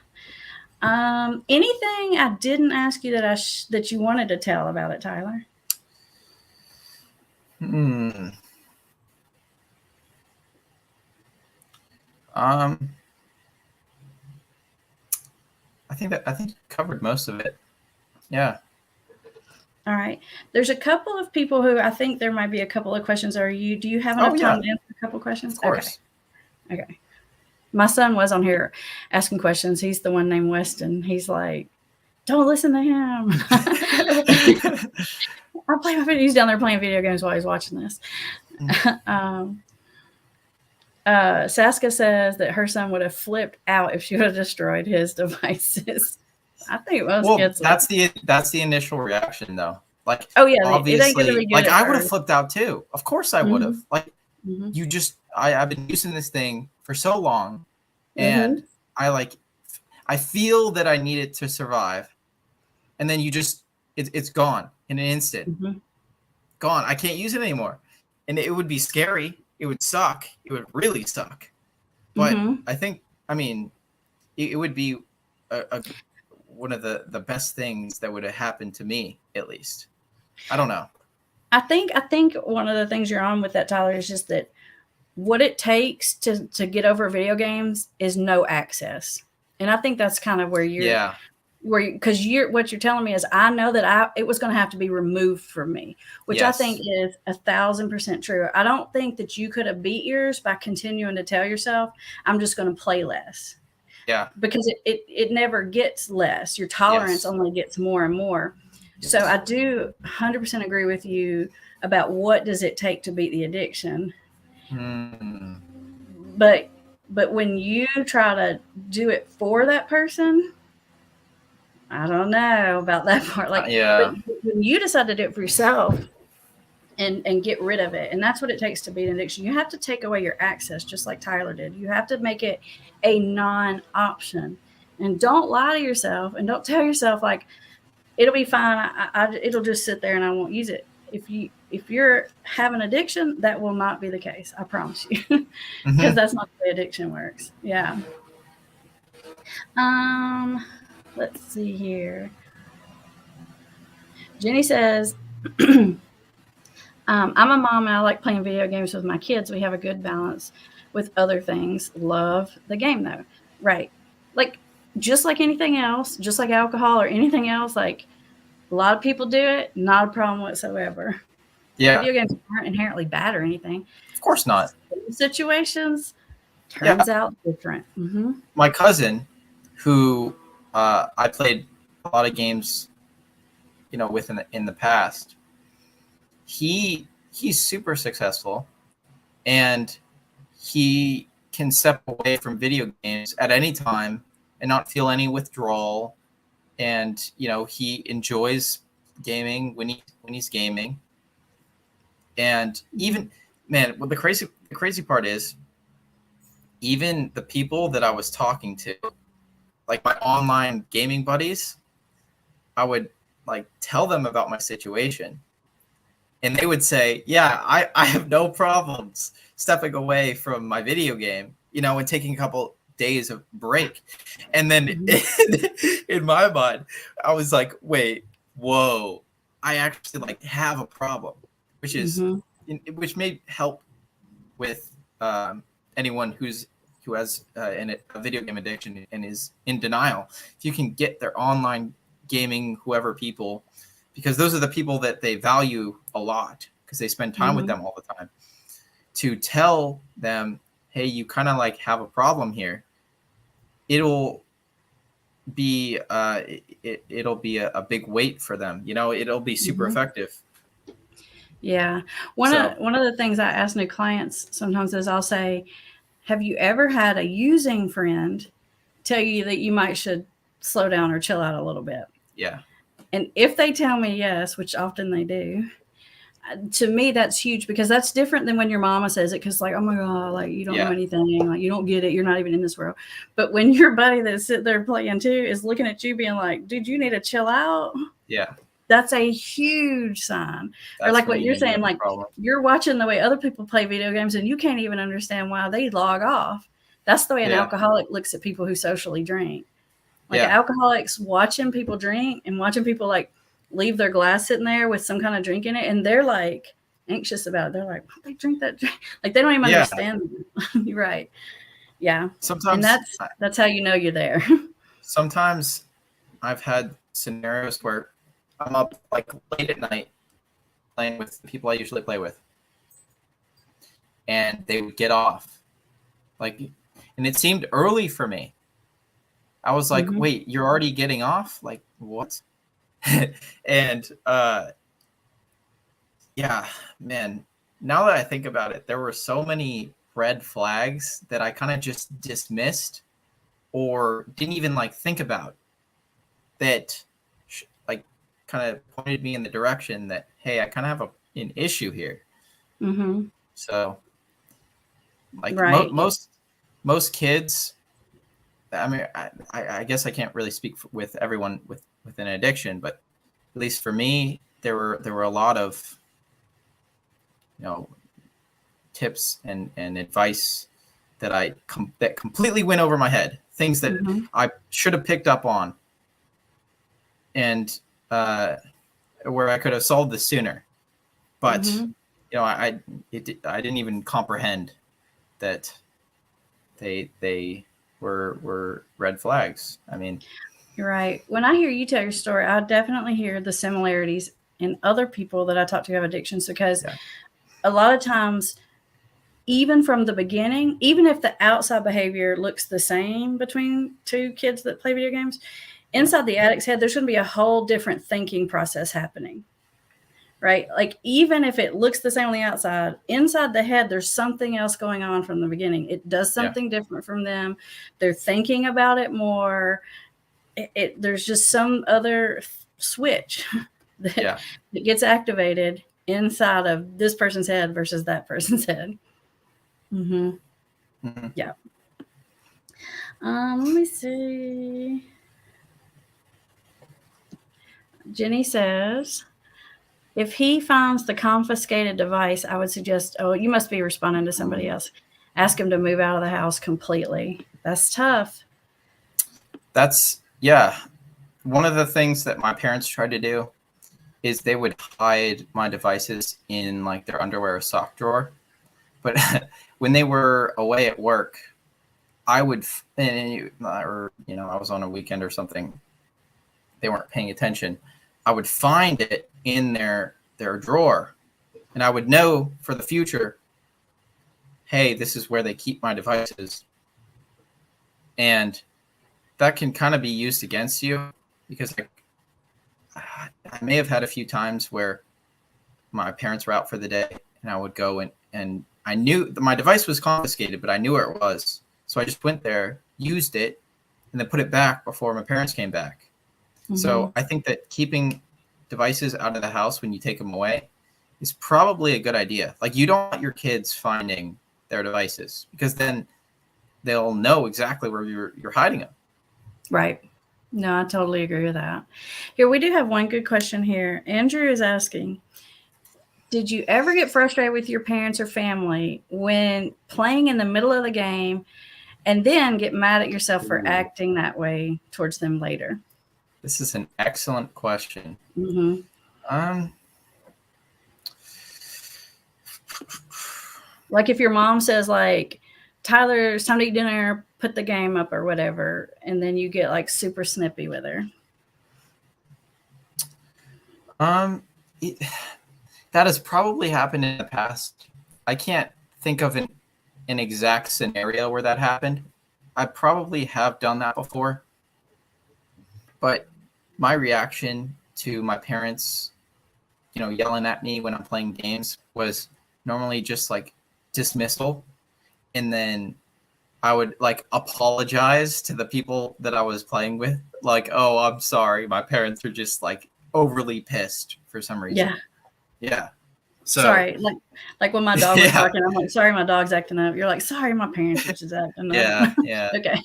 Speaker 1: Anything I didn't ask you that you wanted to tell about it, Tyler?
Speaker 2: I think covered most of it. Yeah.
Speaker 1: All right. There's a couple of people who I think there might be a couple of questions. Do you have enough time to answer a couple of questions?
Speaker 2: Of course.
Speaker 1: Okay. My son was on here asking questions. He's the one named Weston. He's like, don't listen to him. He's down there playing video games while he's watching this. Saska says that her son would have flipped out if she would have destroyed his devices. I think most kids.
Speaker 2: That's the initial reaction, though. Like,
Speaker 1: oh yeah,
Speaker 2: obviously, like I would have flipped out too. Of course, I would have. Like, I've been using this thing for so long, and I feel that I need it to survive, and then it's gone in an instant. Gone. I can't use it anymore, and it would be scary. It would suck. It would really suck. But I mean, it would be one of the best things that would have happened to me, at least. I don't know.
Speaker 1: I think one of the things you're on with that, Tyler, is just that what it takes to get over video games is no access. And I think that's kind of where you're because what you're telling me is, I know that it was going to have to be removed from me, which I think is 1,000% true. I don't think that you could have beat yours by continuing to tell yourself, I'm just going to play less.
Speaker 2: Yeah.
Speaker 1: Because it never gets less. Your tolerance only gets more and more. Yes. So I do 100% agree with you about what does it take to beat the addiction. But when you try to do it for that person, I don't know about that part. Like, but when you decide to do it for yourself and get rid of it, and that's what it takes to beat an addiction. You have to take away your access, just like Tyler did. You have to make it a non-option, and don't lie to yourself, and don't tell yourself like it'll be fine. It'll just sit there and I won't use it. if you're have an addiction, that will not be the case. I promise you, because
Speaker 2: Hmm.
Speaker 1: that's not the way addiction works. Yeah. Um, let's see here. Jenny says, I'm a mom and I like playing video games with my kids. We have a good balance with other things. Love the game though. Right. Like just like anything else, just like alcohol or anything else, like a lot of people do it, not a problem whatsoever.
Speaker 2: Yeah,
Speaker 1: Video games aren't inherently bad or anything.
Speaker 2: of course not.
Speaker 1: Some situations
Speaker 2: Yeah,
Speaker 1: turns out different. Mm-hmm.
Speaker 2: my cousin, who I played a lot of games, with in the past. He's super successful, and he can step away from video games at any time and not feel any withdrawal. And he enjoys gaming when he's gaming. And even, man, what the crazy part is, even the people that I was talking to, like my online gaming buddies, I would like tell them about my situation, and they would say, yeah, I have no problems stepping away from my video game, and taking a couple days of break. And then in my mind, I was like, wait, whoa, I actually like have a problem, which which may help with anyone who has a video game addiction and is in denial. If you can get their online gaming, whoever people, because those are the people that they value a lot because they spend time with them all the time, to tell them, hey, you kind of like have a problem here, it'll be it'll be a big weight for them. It'll be super effective.
Speaker 1: Yeah. One of the things I ask new clients sometimes is I'll say, have you ever had a using friend tell you that you might should slow down or chill out a little bit?
Speaker 2: Yeah.
Speaker 1: And if they tell me yes, which often they do, to me that's huge, because that's different than when your mama says it, because like, oh my god, like you don't know anything, like you don't get it, you're not even in this world. But when your buddy that's sitting there playing too is looking at you being like, dude, you need to chill out.
Speaker 2: Yeah.
Speaker 1: That's a huge sign. Or like what you're saying, like you're watching the way other people play video games and you can't even understand why they log off. That's the way an alcoholic looks at people who socially drink. Like alcoholics watching people drink and watching people like leave their glass sitting there with some kind of drink in it, and they're like anxious about it. They're like, why they drink that drink? Like they don't even understand. You're right. Yeah.
Speaker 2: Sometimes,
Speaker 1: and that's how you know you're there.
Speaker 2: Sometimes I've had scenarios where I'm up like late at night playing with the people I usually play with, and they would get off, like, and it seemed early for me. I was like, wait, you're already getting off? Like, what? And yeah, man, now that I think about it, there were so many red flags that I kind of just dismissed or didn't even like think about, that like kind of pointed me in the direction that, hey, I kind of have an issue here. So like most kids, I mean, I guess I can't really speak with everyone with an addiction, but at least for me, there were a lot of tips and advice that that completely went over my head, things that I should have picked up on, and where I could have solved this sooner, but I didn't even comprehend that they were red flags. I mean,
Speaker 1: you're right. When I hear you tell your story, I definitely hear the similarities in other people that I talk to who have addictions, because a lot of times, even from the beginning, even if the outside behavior looks the same between two kids that play video games, inside the addict's head, there's going to be a whole different thinking process happening. Right? Like, even if it looks the same on the outside, inside the head, there's something else going on from the beginning. It does something different from them. They're thinking about it more. There's just some other switch that gets activated inside of this person's head versus that person's head. Yeah. Let me see. Jenny says, If he finds the confiscated device, I would suggest, oh, you must be responding to somebody else. Ask him to move out of the house completely. That's tough.
Speaker 2: That's, yeah. One of the things that my parents tried to do is they would hide my devices in like their underwear or sock drawer. But when they were away at work, I would, or, you know, I was on a weekend or something, they weren't paying attention. I would find it in their drawer, and I would know for the future, hey, this is where they keep my devices. And that can kind of be used against you, because like, I may have had a few times where my parents were out for the day, and I would go and I knew my device was confiscated, but I knew where it was. So I just went there, used it, and then put it back before my parents came back. Mm-hmm. So I think that keeping devices out of the house when you take them away is probably a good idea. Like, you don't want your kids finding their devices, because then they'll know exactly where you're hiding them.
Speaker 1: Right. No, I totally agree with that. Here, we do have one good question here. Andrew is asking, did you ever get frustrated with your parents or family when playing in the middle of the game and then get mad at yourself for acting that way towards them later?
Speaker 2: This is an excellent question.
Speaker 1: Mm-hmm. Like if your mom says like, Tyler, it's time to eat dinner, put the game up or whatever, and then you get like super snippy with her.
Speaker 2: That has probably happened in the past. I can't think of an exact scenario where that happened. I probably have done that before. But my reaction to my parents, you know, yelling at me when I'm playing games was normally just like dismissal. And then I would like apologize to the people that I was playing with. Like, oh, I'm sorry. My parents are just like overly pissed for some reason.
Speaker 1: Yeah.
Speaker 2: Yeah. So,
Speaker 1: sorry. Like when my dog was barking, I'm like, sorry, my dog's acting up. You're like, sorry, my parents are just acting up.
Speaker 2: Yeah.
Speaker 1: Okay.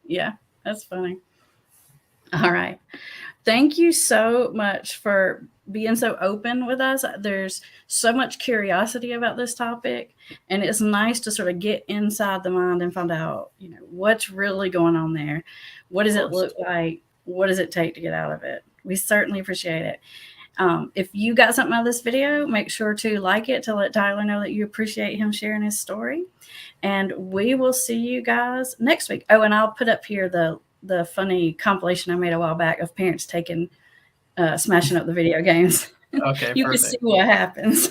Speaker 1: Yeah. That's funny. All right. Thank you so much for being so open with us. There's so much curiosity about this topic, and it's nice to sort of get inside the mind and find out, you know, what's really going on there. What does it look like? What does it take to get out of it? We certainly appreciate it. If you got something out of this video, make sure to like it to let Tyler know that you appreciate him sharing his story. And we will see you guys next week. Oh, and I'll put up here the funny compilation I made a while back of parents smashing up the video games.
Speaker 2: Okay,
Speaker 1: you
Speaker 2: perfect.
Speaker 1: can see what happens.